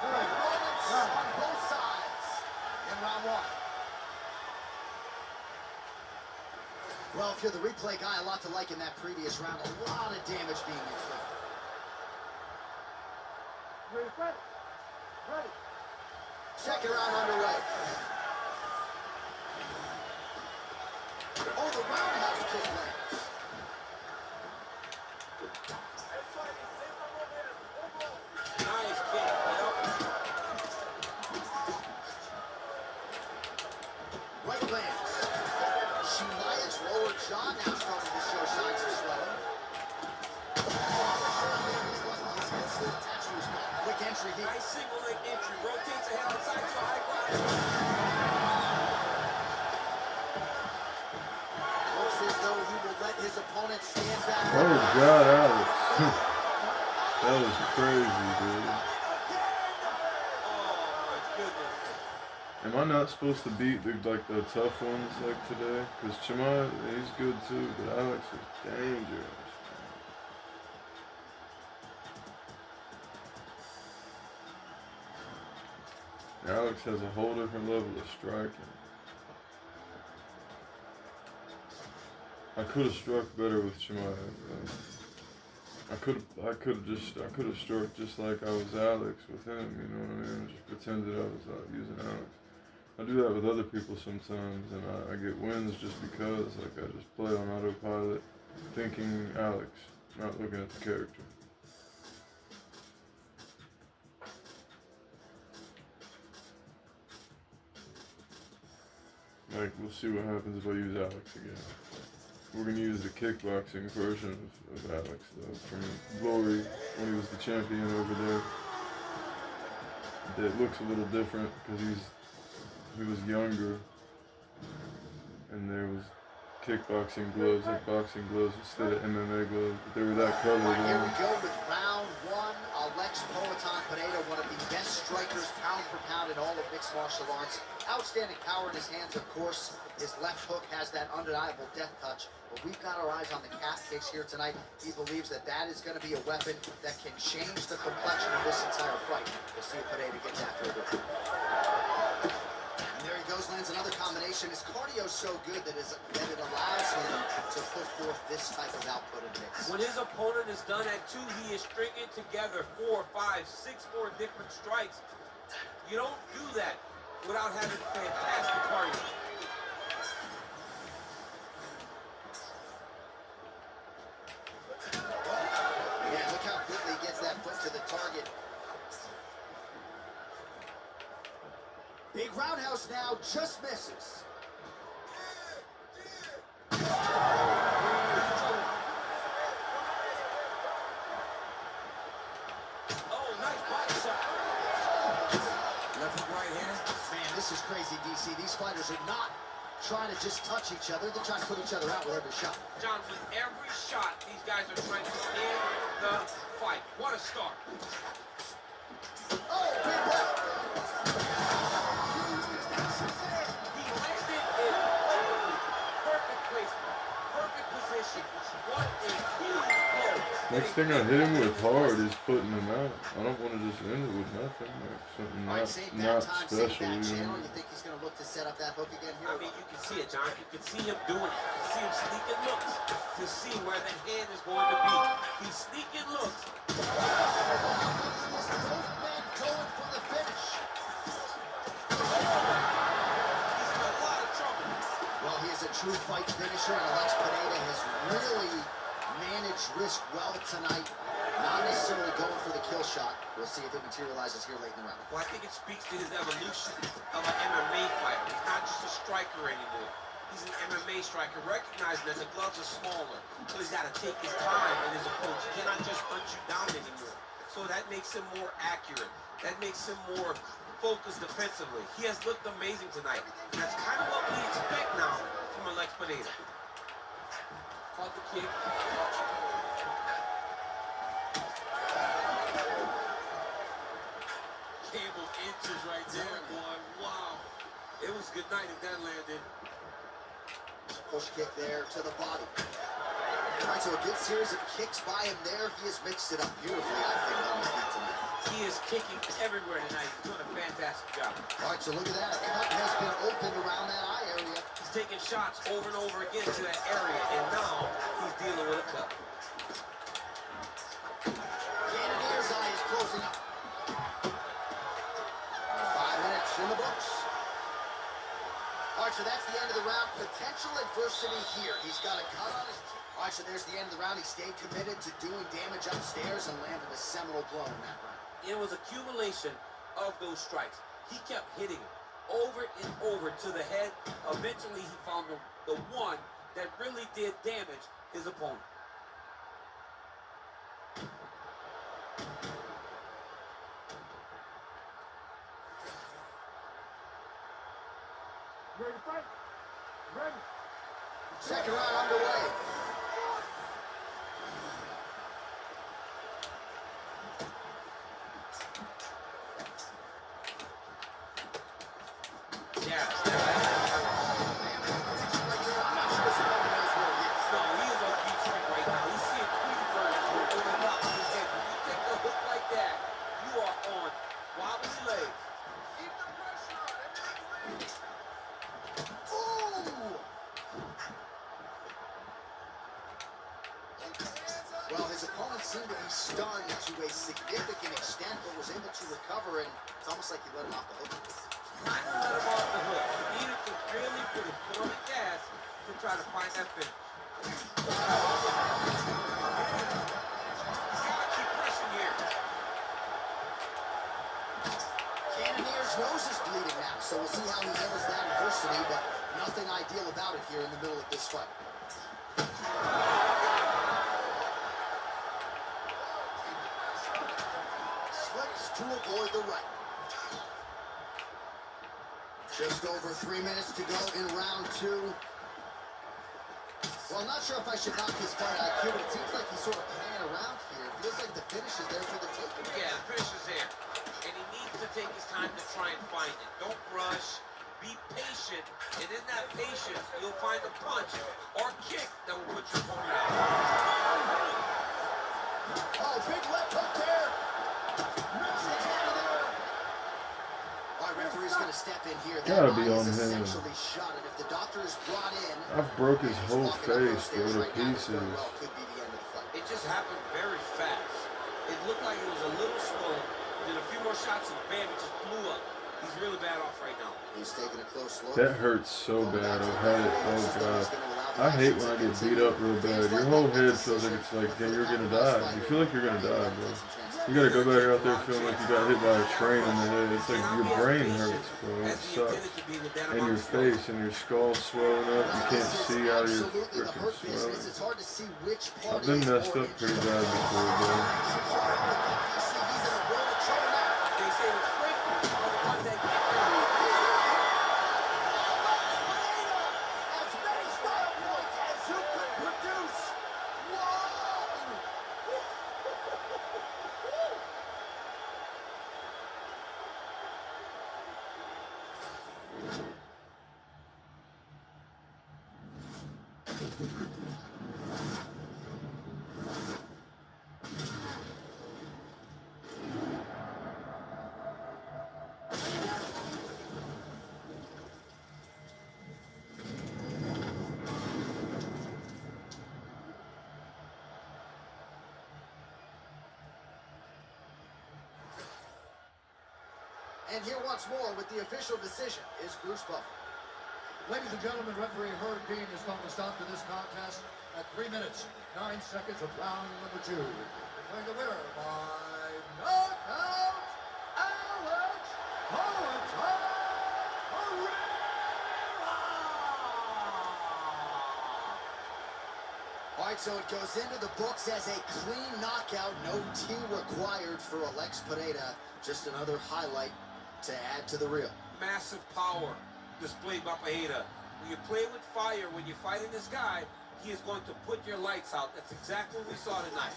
Moments on both sides in round one. Well, if you're the replay guy, a lot to like in that previous round. A lot of damage being inflicted. Ready, fight. Ready. Second round underway. Oh, the roundhouse kick lands. Nice kick. Right lands. Chimaev's lower jaw now starting to show signs of swelling. Quick entry here. Nice single leg entry. Rotates ahead outside to a high crotch. Looks as though he will let his opponent stand back. Oh God, Alex. That was crazy, dude. Oh my goodness. Am I not supposed to beat the tough ones like today? Cause Chimaev, he's good too, but Alex is dangerous. Alex has a whole different level of striking. I could have struck better with Chimaev. I could have struck just like I was Alex with him. You know what I mean? Just pretended I was using Alex. I do that with other people sometimes, and I get wins just because, like, I just play on autopilot, thinking Alex, not looking at the character. Like, we'll see what happens if I use Alex again. We're going to use the kickboxing version of Alex, though, from Glory, when he was the champion over there. It looks a little different, because he was younger, and there was kickboxing gloves, like boxing gloves, instead of MMA gloves, but they were that color. Here we go with round one. Alex Poatan Pereira, one of the best strikers pound for pound in all of mixed martial arts. Outstanding power in his hands, of course. His left hook has that undeniable death touch. But we've got our eyes on the calf kicks here tonight. He believes that is going to be a weapon that can change the complexion of this entire fight. We'll see if Pereira gets after it. And there he goes, lands another combination. His cardio's so good that it allows him to put forth this type of output and mix. When his opponent is done at 2, he is stringing together 4, 5, 6 more different strikes. You don't do that without having fantastic cardio. Yeah, look how quickly he gets that foot to the target. Big roundhouse now, just misses. Oh, nice body shot. Left hook right hand. Man, this is crazy, DC. These fighters are not trying to just touch each other. They're trying to put each other out with every shot. John, with every shot, these guys are trying to end the fight. What a start. Oh, big left. He landed it early. Perfect placement. Perfect position. What a huge blow. Next thing I hit him with hard is putting him out. I don't want to just end it with nothing, like something All right, same not back time, special, same back you channel. know. You think he's going to look to set up that hook again here? I mean, you can see it, John. You can see him doing it. You can see him sneaking looks to see where the hand is going to be. He's sneaking looks. Both men true fight finisher, and Alex Pineda has really managed risk well tonight. Not necessarily going for the kill shot. We'll see if it materializes here late in the round. Well, I think it speaks to his evolution of an MMA fighter. He's not just a striker anymore. He's an MMA striker, recognizing that the gloves are smaller. So he's got to take his time in his approach. He cannot just punch you down anymore. So that makes him more accurate. That makes him more focused defensively. He has looked amazing tonight. And that's kind of what we expect now from Alex Pineda. Caught the kick. Campbell inches right there, boy. Wow. It was good night if that landed. Push kick there to the body. All right, so a good series of kicks by him there. He has mixed it up beautifully, I think, on his feet tonight. He is kicking everywhere tonight. He's doing a fantastic job. All right, so look at that. A cut has been opened around that eye area. He's taking shots over and over again to that area, and now he's dealing with a cut. Cannonier's eye is closing up. 5 minutes in the books. All right, so that's the end of the round. Potential adversity here. He's got a cut on his... All right, so there's the end of the round. He stayed committed to doing damage upstairs and landed a seminal blow in that round. It was accumulation of those strikes. He kept hitting him over and over to the head. Eventually, he found the one that really did damage his opponent. Ready to fight? Ready. Second round underway. Yeah. I'm not sure this opponent knows where he is. No, he is on Detroit right now. He's seeing Tweety Bird over the top of his head. When you take a hook like that, you are on wobbly legs. Keep the pressure on. Ooh! Well, his opponent seemed to be stunned to a significant extent, but was able to recover, and it's almost like he let him off the hook. Not to let him off the hook. He needed to really put his foot on the gas to try to find that finish. Gotta keep pressing here. Cannonier's nose is bleeding now, so we'll see how he handles that adversity, but nothing ideal about it here in the middle of this fight. Slips to avoid the right. Just over 3 minutes to go in round two. Well, I'm not sure if I should knock his fight IQ, but it seems like he's sort of playing around here. It feels like the finish is there for the taking. Yeah, the finish is there. And he needs to take his time to try and find it. Don't rush. Be patient. And in that patience, you'll find a punch or kick that will put your opponent out. Oh, big left hook there. Rips the hand of there. All right, referee's going to step in here. Gotta That be eye on is him. essentially shot, and if the doctor is brought in, I've broke his and he's whole walking up those face, stairs bro, to right now, this very pieces. well could be the end of the fight. It just happened very fast. It looked like it was a little slow. Then a few more shots and bam, it just blew up. He's really bad off right now. He's taking a close look. That hurts so bad. I've had it. Oh god. I hate when I get beat up real bad. Your whole head feels like it's like, yeah, you're gonna die. You feel like you're gonna die, bro. You gotta go back out there feeling like you got hit by a train in the head. It's like your brain hurts, bro. It sucks. And your face and your skull swelling up. You can't see out of your freaking swelling. It's hard to see which part I've been messed up pretty bad before, bro. They say the strength of the one that gets As many style points as you could produce. Whoa! And here once more with the official decision is Bruce Buffer. Ladies and gentlemen, referee Herb Dean has come to stop to this contest at 3 minutes, 9 seconds of round number 2. Declaring the winner by knockout, Alex Herrera! All right, so it goes into the books as a clean knockout. No T required for Alex Pereira. Just another highlight to add to the reel. Massive power displayed by Pereira. When you play with fire, when you're fighting this guy, he is going to put your lights out. That's exactly what we saw tonight.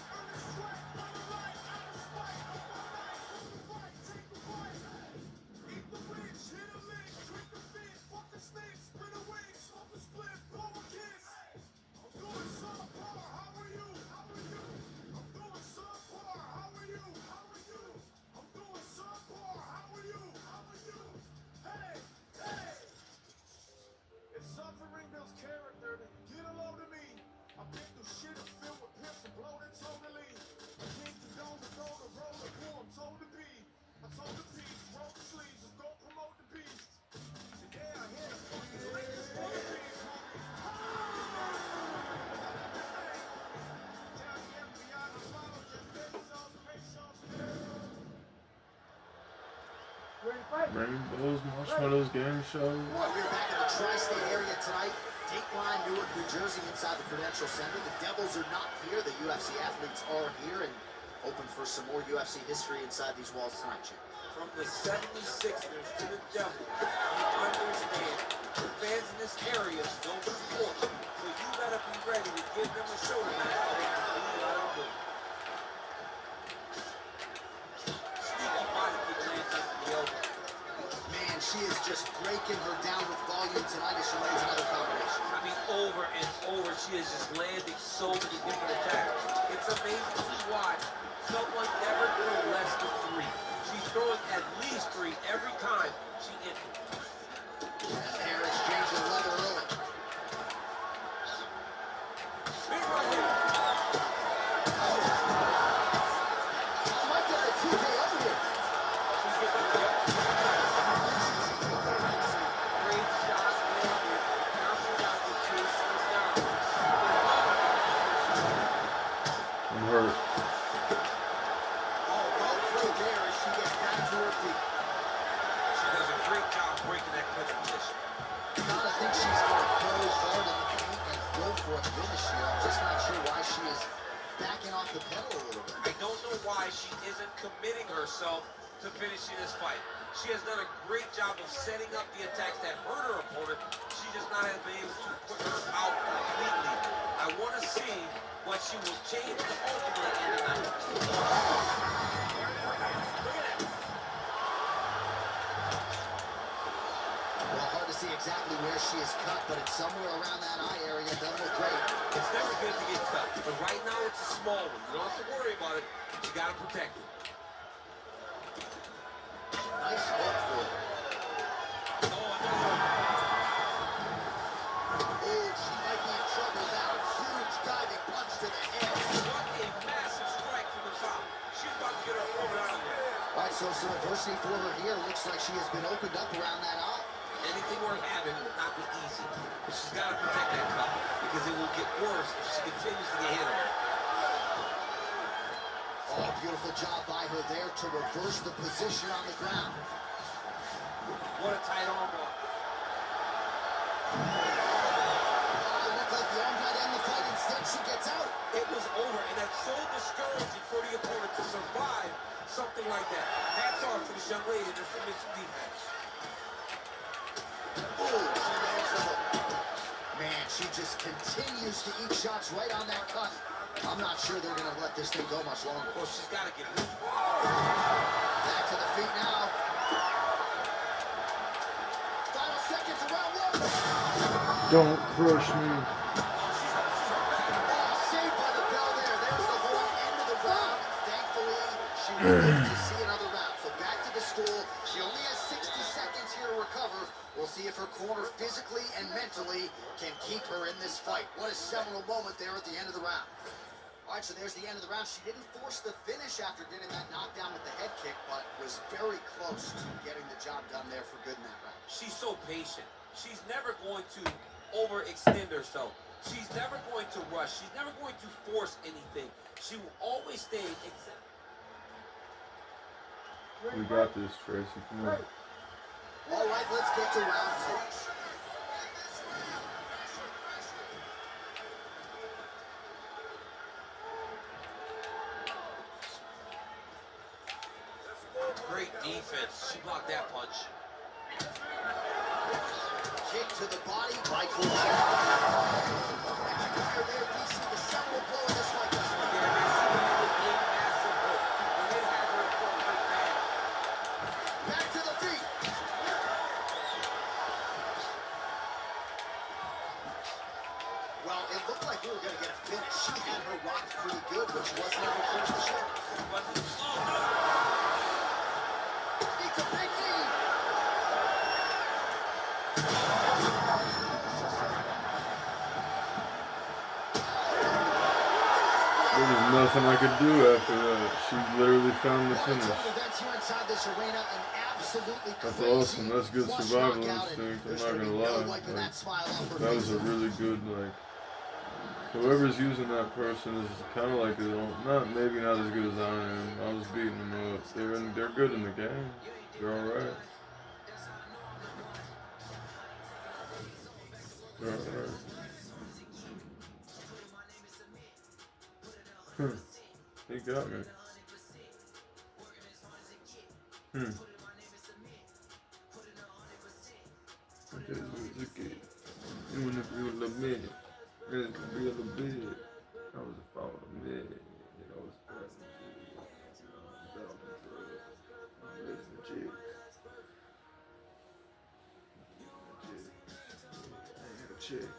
Rainbows, Marshmallows Game Show. Well, we're back in the tri-state area tonight. Dateline, Newark, New Jersey, inside the Prudential Center. The Devils are not here. The UFC athletes are here and open for some more UFC history inside these walls tonight, Jim. From the 76ers to the Devils, you understand the fans in this area don't support you. So you gotta be ready to give them a show tonight. Sneaky body kick lands into the elbow. Man, she is just breaking her down with volume tonight as she lands another combination. I mean, over and over, she is just landing so many different attacks. It's amazing to watch someone never throw less than 3. She's throwing at least 3 every time she enters. They're exchanging leather early. Big right here. Might get the TKO here. She's getting up. Great shot landed. Now she got to chase her down. I'm hurt. Oh, well through there as she gets back to her feet. She does a great job breaking that clinch position. I think she's going to go hard in the paint and go for a finish here. I'm just not sure why she is backing off the pedal a little bit. I don't know why she isn't committing herself to finishing this fight. She has done a great job of setting up the attacks that hurt her opponent. She just not has been able to put her out completely. I want to see what she will change to ultimately end the night. Well, hard to see exactly where she is cut, but it's somewhere around that eye area. Doesn't look great. It's never good to get cut, but right now it's a small one. You don't have to worry about it, but you got to protect it. Nice hook for her. Oh, another one. Oh, she might be in trouble now. Huge diving punch to the head. What a massive strike from the top. She's about to get her opponent out of there. All right, so some adversity for her here. Looks like she has been opened up around that eye. Anything worth having will not be easy. But she's got to protect that cup because it will get worse if she continues to get hit on it. Oh, beautiful job by her there to reverse the position on the ground. What a tight arm bar. Oh, it looked like the arm might end the fight. Instead, she gets out. It was over, and that's so discouraging for the opponent to survive something like that. Hats off to this young lady in her submission defense. Oh, she lands the hook. Man, she just continues to eat shots right on that cut. I'm not sure they're going to let this thing go much longer. Well, she's got to get moved. Back to the feet now. Final seconds of round 1. Don't crush me. Saved by the bell there. There's the whole end of the round. Thankfully, she will live to see another round. So back to the stool. She only has 60 seconds here to recover. We'll see if her corner physically and mentally can keep her in this fight. What a seminal moment there at the end of the round. All right, so there's the end of the round. She didn't force the finish after getting that knockdown with the head kick, but was very close to getting the job done there for good in that round. She's so patient. she's never going to overextend herself. She's never going to rush. She's never going to force anything. She will always stay exact. We got this, Tracy. Come on. All right, let's get to round 2. Great defense. She blocked that punch. Kick to the body, Michael. As you can hear there, DC, the second blow in this fight. Back to the feet. Well, it looked like we were going to get a finish. She had her rocked pretty good, but she wasn't able to finish the show. It's a big knee. There was nothing I could do after that. She literally found the finish. Events here inside this arena, an absolutely That's crazy awesome. That's good flush survival knockout, instinct. and I'm there's not gonna gonna be no lie. wiping that smile off her That was face. a really good, like, whoever's using that person is kind of like, maybe not as good as I am. I was beating them up. They're good in the game. They're alright. They're alright. He got me. Okay, okay. You wanna be with the man? It's gonna be a little bit. I was a fall of man. I was chick.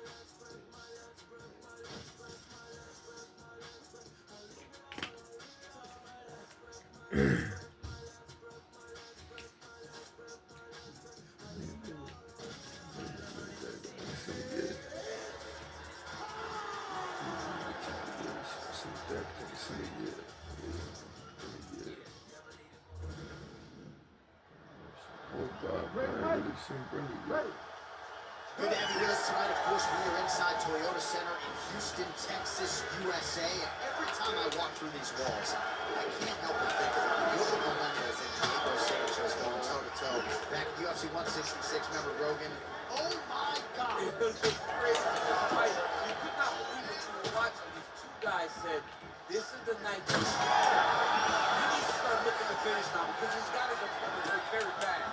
Good to have you with us tonight. Of course, we are inside Toyota Center in Houston, Texas, USA. And every time I walk through these walls, I can't help but think of Yoel Melendez and Diego Sanchez going toe-to-toe. Back at UFC 166, remember Rogan? Oh my God! It was a crazy fight. You could not believe what you were watching. These two guys said, this is the night. He needs to start looking to finish now because he's got his opponent hurt very bad.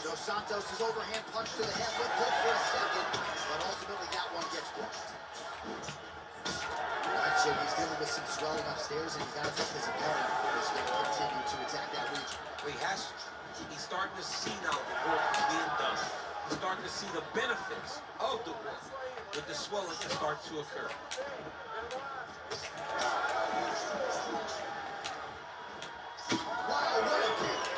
Dos Santos' overhand punch to the head looked good for a second, but ultimately that one gets blocked. Right, so he's dealing with some swelling upstairs, and he's got to take his opponent. He's going to continue to attack that region. Well, he's starting to see now the work is being done. He's starting to see the benefits of the work with the swelling that starts to occur. Wow, what a kick!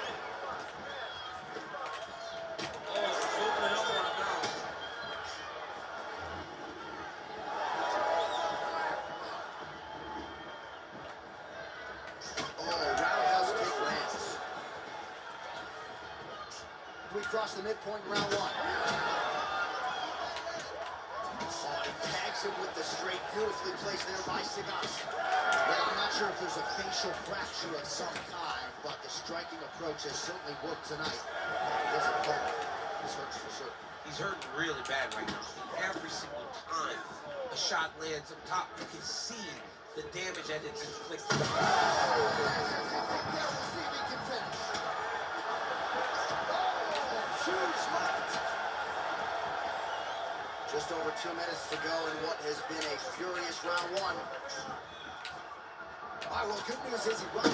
Across the midpoint in round 1. Oh, he tags him with the straight, beautifully placed there by Sagas. Well, I'm not sure if there's a facial fracture of some kind, but the striking approach has certainly worked tonight. His opponent is hurt for sure. He's hurting really bad right now. Every single time a shot lands up top, you can see the damage that it's inflicted. We'll see if he can finish. Huge left. Just over 2 minutes to go in what has been a furious round 1. All right, well, good news is he runs.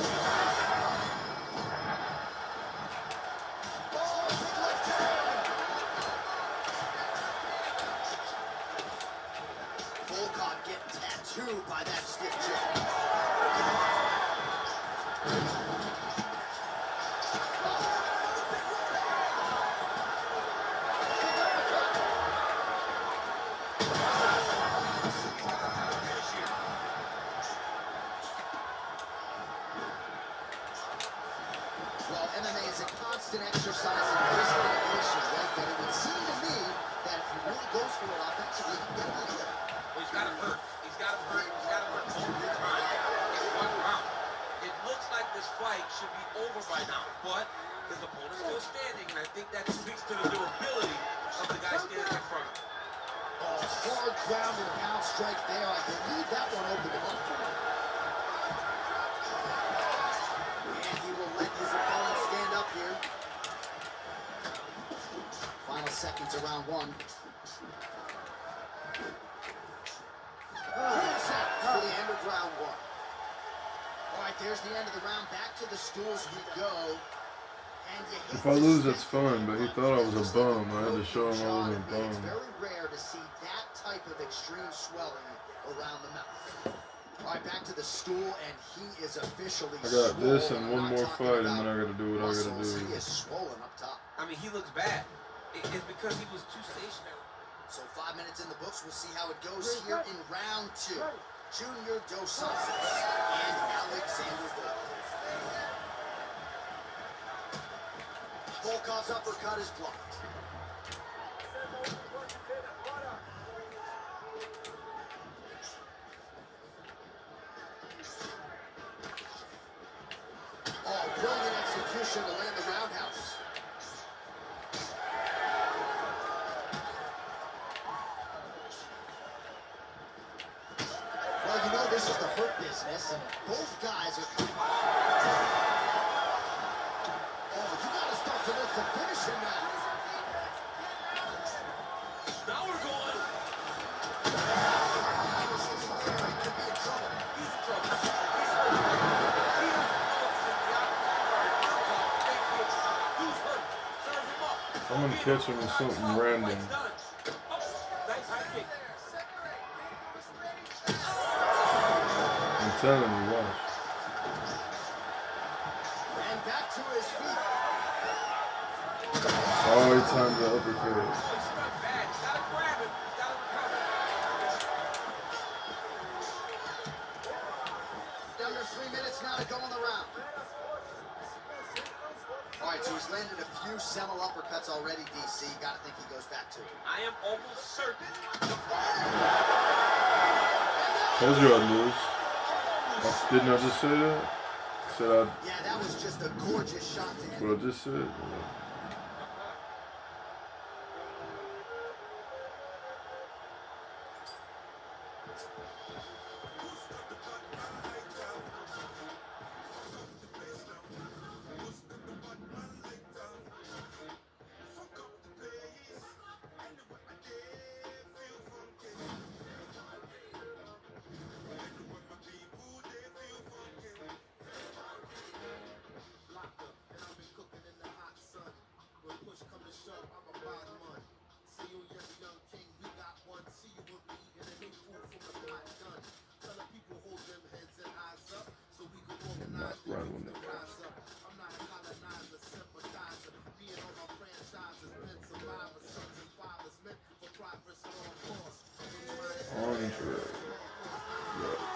Oh, big left hand. Volkov getting tattooed by that stiff jab. constant exercise in risk mitigation, right? But it would seem to me that if he really goes for it offensively, he can get out of there. Well, he's got him hurt. He's got him hurt. He's got him hurt multiple times in one round. It looks like this fight should be over by now, but his opponent's still standing, and I think that speaks to the durability of the guy standing in front of him. Oh, hard ground and pound strike there. I believe that one opened him up. And he will let his opponent stand up here. Final seconds of round one. Set for the end of round one. All right, there's the end of the round. Back to the stools we go. And you hate If I to lose, see that's it, fine, but he thought I was a bum. I had to show him I wasn't a It's bum. very rare to see that type of extreme swelling around the mouth. All right, back to the stool, and he is officially I got this swollen. and I'm one not more talking fight, and about then I gotta do what I gotta muscles. do. He is swollen up top. I mean, he looks bad. It's because he was too stationary. So 5 minutes in the books. We'll see how it goes here in round two. Junior Dos Santos and Alexander Volkov. Volkov's uppercut is blocked. Oh, brilliant execution to land the roundhouse. Well, you know, this is the hurt business, and both guys are coming. Oh, you gotta start to look to finish him now. Now we're going. This is there. He could be in trouble. He's in trouble. He's hurt. He has Who's hurt? Serve him up. I'm gonna catch him with something random. Fight's done. Oh, nice high kick. I'm telling you, watch. And back to his feet. Oh, he timed the uppercut. Oh, he struck bad. You gotta grab him. You gotta recover. Under 3 minutes now to go in the round. All right, so he's landed a few seminal uppercuts already, DC. Gotta think he goes back to it. I am almost certain. Told you I'd lose. Didn't I just say that? Said I. Yeah, that was just a gorgeous shot to That's him. what I just said. Andre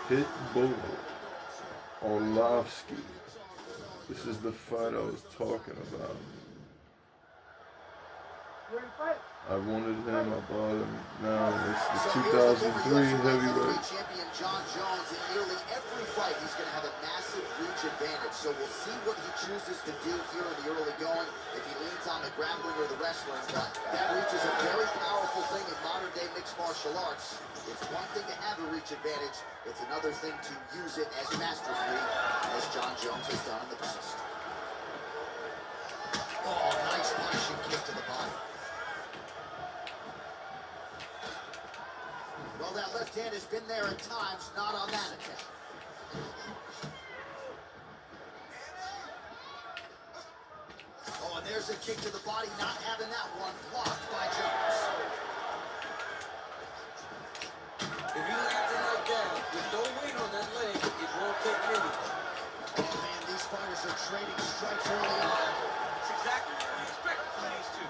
Pitbull Orlovsky. This is the fight I was talking about. I wanted him, I bought him. Now it's the 2003 heavyweight. Champion John Jones, in nearly every fight, he's going to have a massive reach advantage. So we'll see what he chooses to do here in the early going, if he leans on the grappling or the wrestling. But that reach is a very powerful thing in modern-day mixed martial arts. It's one thing to have a reach advantage. It's another thing to use it as masterfully as John Jones has done in the past. Oh, nice punishing kick to the body. Well, that left hand has been there at times, not on that attack. Oh, and there's a kick to the body, not having that one blocked by Jones. If you land it like that, with no weight on that leg, it won't take many. Oh, man, these fighters are trading strikes early on. That's exactly what we expected from these two.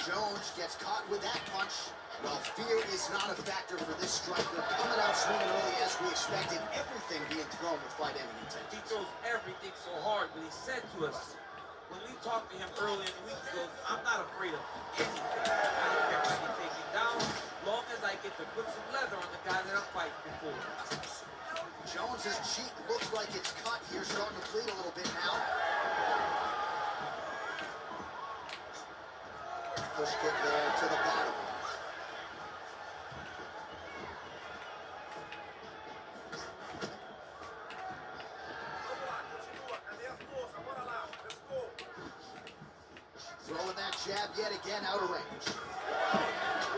Jones gets caught with that punch. Well, fear is not a factor for this striker. Coming got out swinging early as we expected. Everything being thrown with fight-ending He intentions. throws everything so hard, but he said to us, when we talked to him early in the week, he goes, I'm not afraid of anything. I don't care if I get taken down, long as I get to put some leather on the guy that I'm fighting before. Jones's cheek looks like it's cut here, starting to bleed a little bit now. Push kick there to the bottom. Throwing that jab yet again out of range.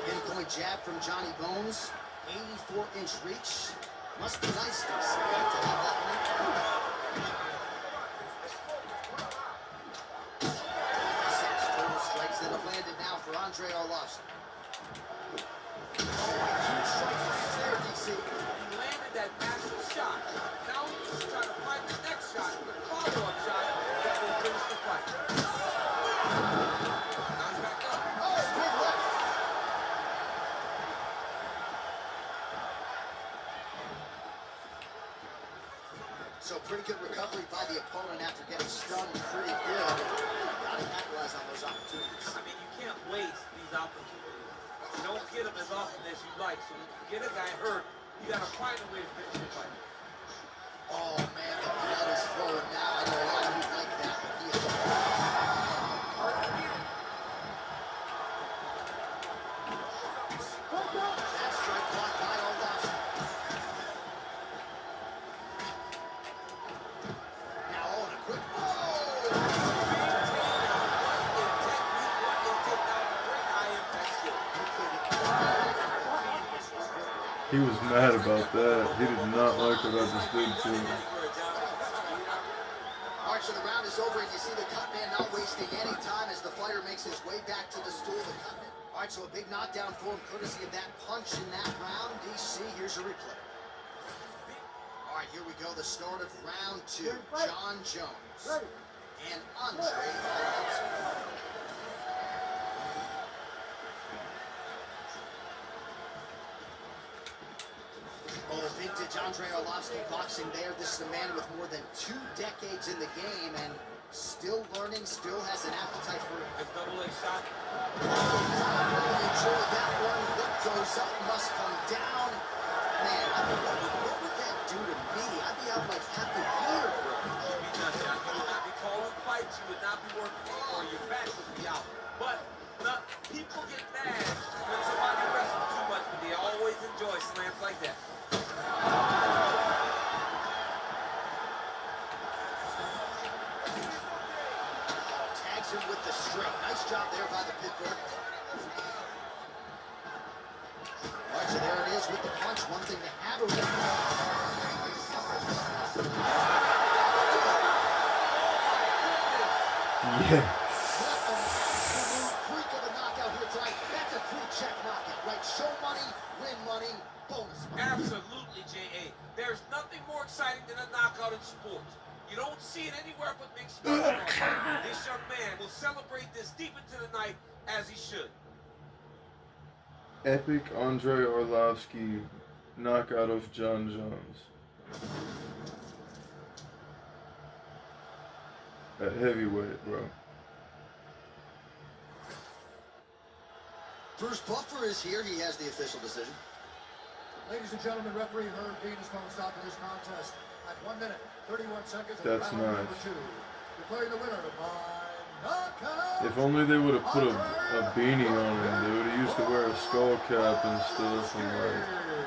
Pinpoint jab from Johnny Bones. 84-inch reach. Must be nice to have that one. 6 total strikes that have landed now for Andrei Arlovski. 2 strikes there, DC. He landed that massive shot. Now he's trying to find the next shot, the follow-up shot that will finish the fight. Now he's back up. Oh, big left. So pretty good recovery by the opponent after getting stunned pretty good. Gotta capitalize on those opportunities. I mean, you can't waste these opportunities. You don't get them as often as you like. So when you get a guy hurt, you gotta find a way to finish the fight. Oh man, the blood is flowing now. I know a lot of you like that, but he is. That strike blocked by Arlovski. Now on a quick. He was mad about that. He did not like what I just did to him. All right, so the round is over, and you see the cut man not wasting any time as the fighter makes his way back to the stool. The cut man. All right, so a big knockdown for him, courtesy of that punch in that round. DC, here's a replay. All right, here we go. The start of round 2. Jon Jones and Andrei Arlovski. Oh, vintage Andrei Arlovski boxing there. This is a man with more than 2 decades in the game and still learning, still has an appetite for it. A double-leg shot. Really enjoy that one. What goes up must come down. Man, I mean, what would that do to me? I'd be out like half a year, bro. You'd be nuts, John. You would not be calling fights. You would not be working anymore. Your back would be out. But people get mad when somebody wrestles too much, but they always enjoy slams like that. Tags him with the straight. Nice job there by the Pitbull. All right, so there it is with the punch. One thing to have a Yeah. freak of a knockout here tonight. That's a 3-check knockout, right? Show money, win money, bonus money. Absolutely, J.A. There's nothing more exciting than a knockout in sports. You don't see it anywhere but big sports. This young man will celebrate this deep into the night as he should. Epic Andrei Arlovski knockout of Jon Jones. At heavyweight, bro. Bruce Buffer is here. He has the official decision. Ladies and gentlemen, referee Herb Dean has called a stop to this contest at 1 minute, 31 seconds. That's round nice. number 2. Declaring the winner by knockout. If only they would have put a beanie on him, dude. He used to wear a skull cap and stuff, and like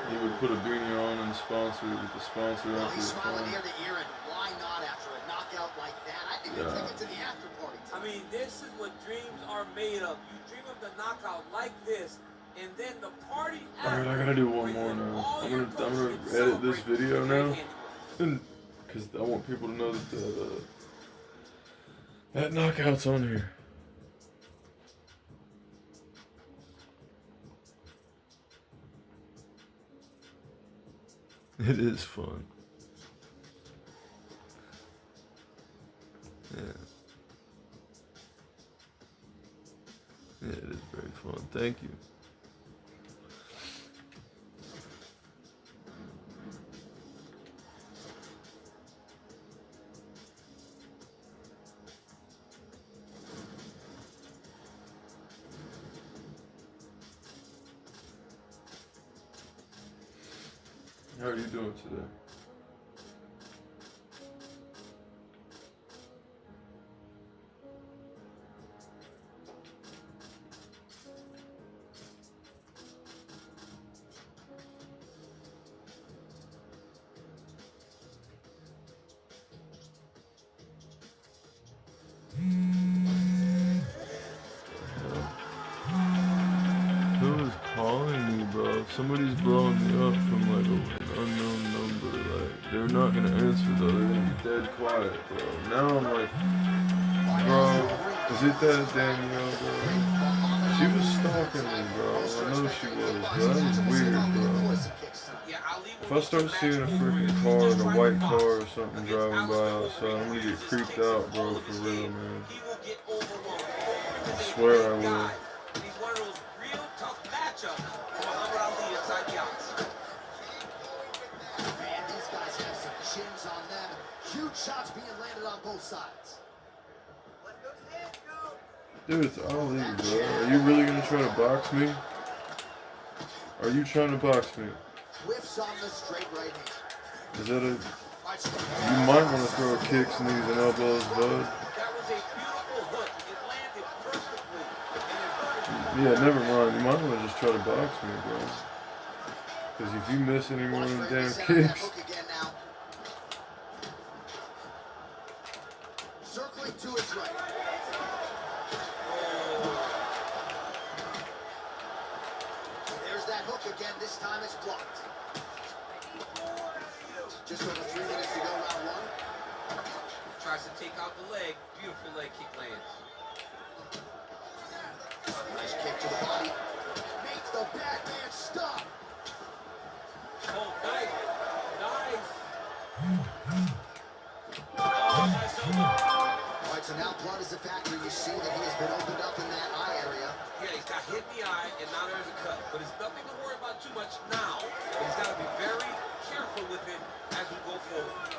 he would put a beanie on and sponsor it with the sponsor Well, after he's the smiling fight. ear to ear, and why not after a knockout like that? I think we take it to the after party. I mean, this is what dreams are made of. You dream of the knockout like this, and then the party Alright, I gotta do one more now. I'm gonna edit this video now, because I want people to know that that knockout's on here. It is fun. Yeah. Yeah, it is very fun. Thank you. How are you doing today? Who is calling me, bro? Somebody's blowing me up from like an unknown number. Like, they're not gonna answer though. They're gonna be dead quiet, bro. Now I'm like, bro, is it that Danielle, bro? She was stalking me, bro. I know she was, bro. That was weird, bro. If I start seeing a freaking car, like a white car or something driving by outside, I'm gonna get creeped out, bro, for real, man. I swear I will. He's one of those real tough matchups for Muhammad Ali inside the octagon. Man, these guys have some chins on them. Huge shots being landed on both sides. Dude, it's Ali, bro. Are you really gonna try to box me? Are you trying to box me? Whiffs on the straight right hand. Is that a... You might want to throw kicks, knees, and elbows, bud. That was a beautiful hook. It landed perfectly. And it Yeah, never mind. You might want to just try to box me, bro. Because if you miss any more than damn kicks... Circling to his right. There's that hook again. This time it's blocked. Just over 3 minutes to go, round one. tries to take out the leg. Beautiful leg kick lands. Nice kick to the body. Makes the bad man stop. Oh, nice. Nice. Oh, nice elbow. All right, so now blood is a factor. You see that he has been opened up in that eye area. Yeah, he's got hit in the eye, and now there's a cut. But it's nothing to worry about too much now. But he's got to be very careful with it as we go forward.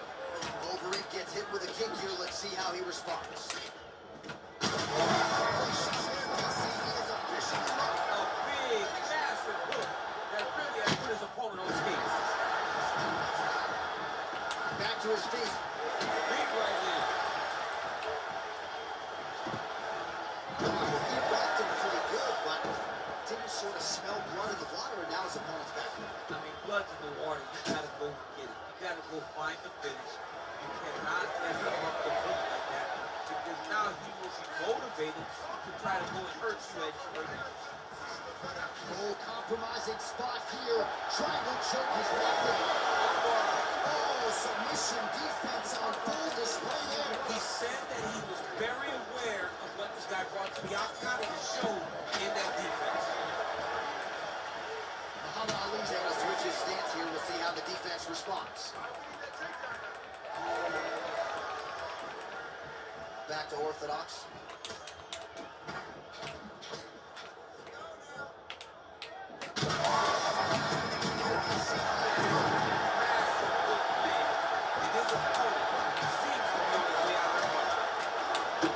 Overeem gets hit with a kick here. Let's see how he responds. A big, massive hook that really has put his opponent on skates. Back to his feet. Big right hand. He blocked him pretty good, but didn't sort of smell blood in the water, and now his opponent's back. I mean, blood's in the water. You gotta go get it. You gotta go find the finish. You cannot let him up the hook like that, because now he will be motivated to try to go and hurt you at further. Oh, compromising spot here. Triangle choke is nothing. Oh, submission defense on full display there. He said that he was very aware of what this guy brought to the octagon, and it showed in that defense. Muhammad Ali's able to switch his stance here. We'll see how the defense responds. Back to orthodox.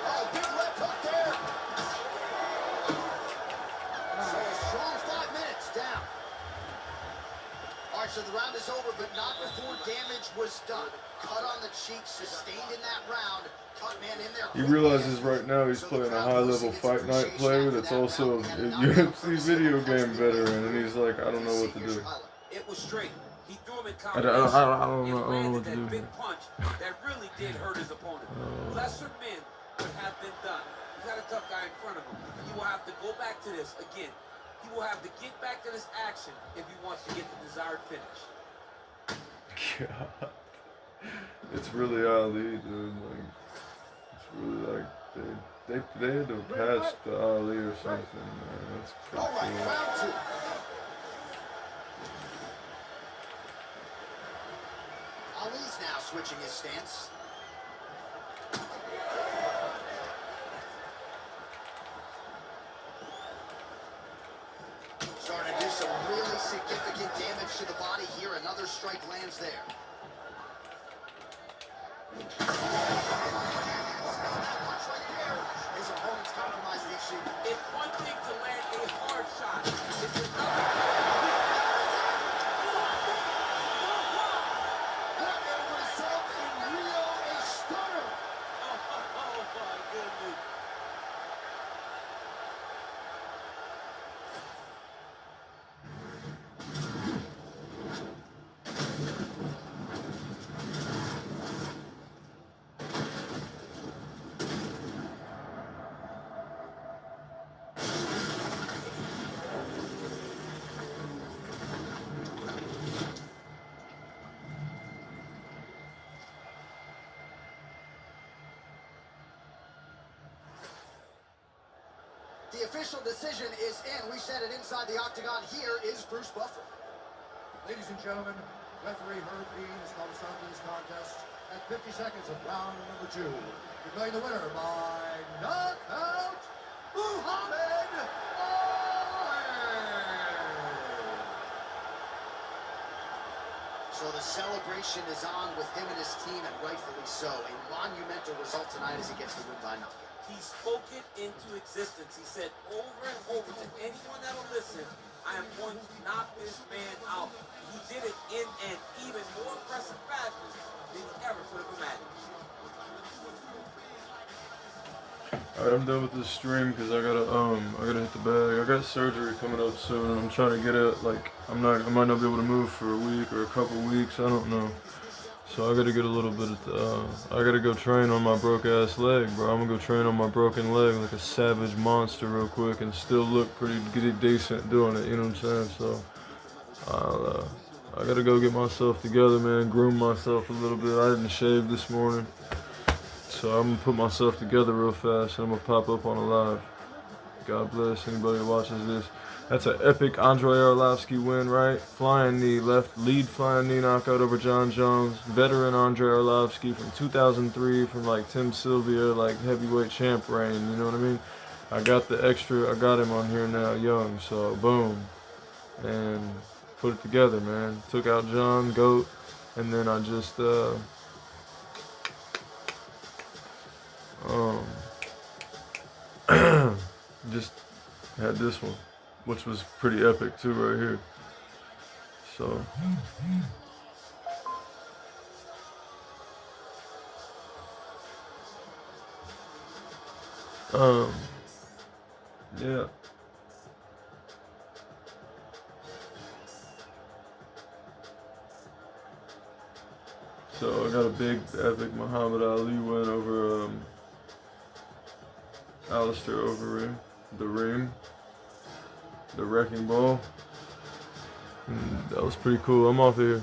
Oh, big left hook there. So a strong 5 minutes down. All right, so the round is over, but not before damage was done. Cut on the cheek, sustained in that round. Cut man in there. He realizes right now he's playing a high-level Fight Night player that's also a UFC video game veteran, and he's like, I don't know what to do. It was straight. He threw him in I don't know what to that do. big punch that really did hurt his opponent. Lesser men would have been done. He's got a tough guy in front of him. He will have to go back to this again. He will have to get back to this action if he wants to get the desired finish. God. It's really Ali, dude. Like, it's really like they had to patch the Ali or something, man. That's All right, crazy. round two. Ali's now switching his stance. Starting to do some really significant damage to the body here. Another strike lands there. His opponent's compromising issue. It's one thing to land a hard shot. It's another. the official decision is in. We said it inside the octagon. Here is Bruce Buffer. Ladies and gentlemen, referee Herb Dean has called a stop to this contest at 50 seconds of round number 2. Declaring the winner by knockout, Muhammad Ali. So the celebration is on with him and his team, and rightfully so. A monumental result tonight as he gets the win by knockout. He spoke it into existence. He said over and over to anyone that'll listen, I am going to knock this man out. He did it in an even more impressive fashion than he ever could have imagined. Alright, I'm done with this stream because I gotta hit the bag. I got surgery coming up soon, and I'm trying to get it. Like, I might not be able to move for a week or a couple weeks. I don't know. So I gotta get a little bit of. I gotta go train on my broke ass leg, bro. I'm gonna go train on my broken leg like a savage monster real quick, and still look pretty decent doing it. You know what I'm saying? So I gotta go get myself together, man. Groom myself a little bit. I didn't shave this morning. So I'm gonna put myself together real fast, and I'm gonna pop up on a live. God bless anybody who watches this. That's an epic Andrei Arlovski win, right? Flying knee, lead flying knee knockout over John Jones. Veteran Andrei Arlovski from 2003, from like Tim Sylvia, like heavyweight champ reign. You know what I mean? I got the extra. I got him on here now, young. So boom, and put it together, man. Took out John Goat, and then I just just had this one, which was pretty epic too, right here. So yeah. So I got a big epic Muhammad Ali win over Alistair Overeem, the Wrecking Ball. And that was pretty cool. I'm off here.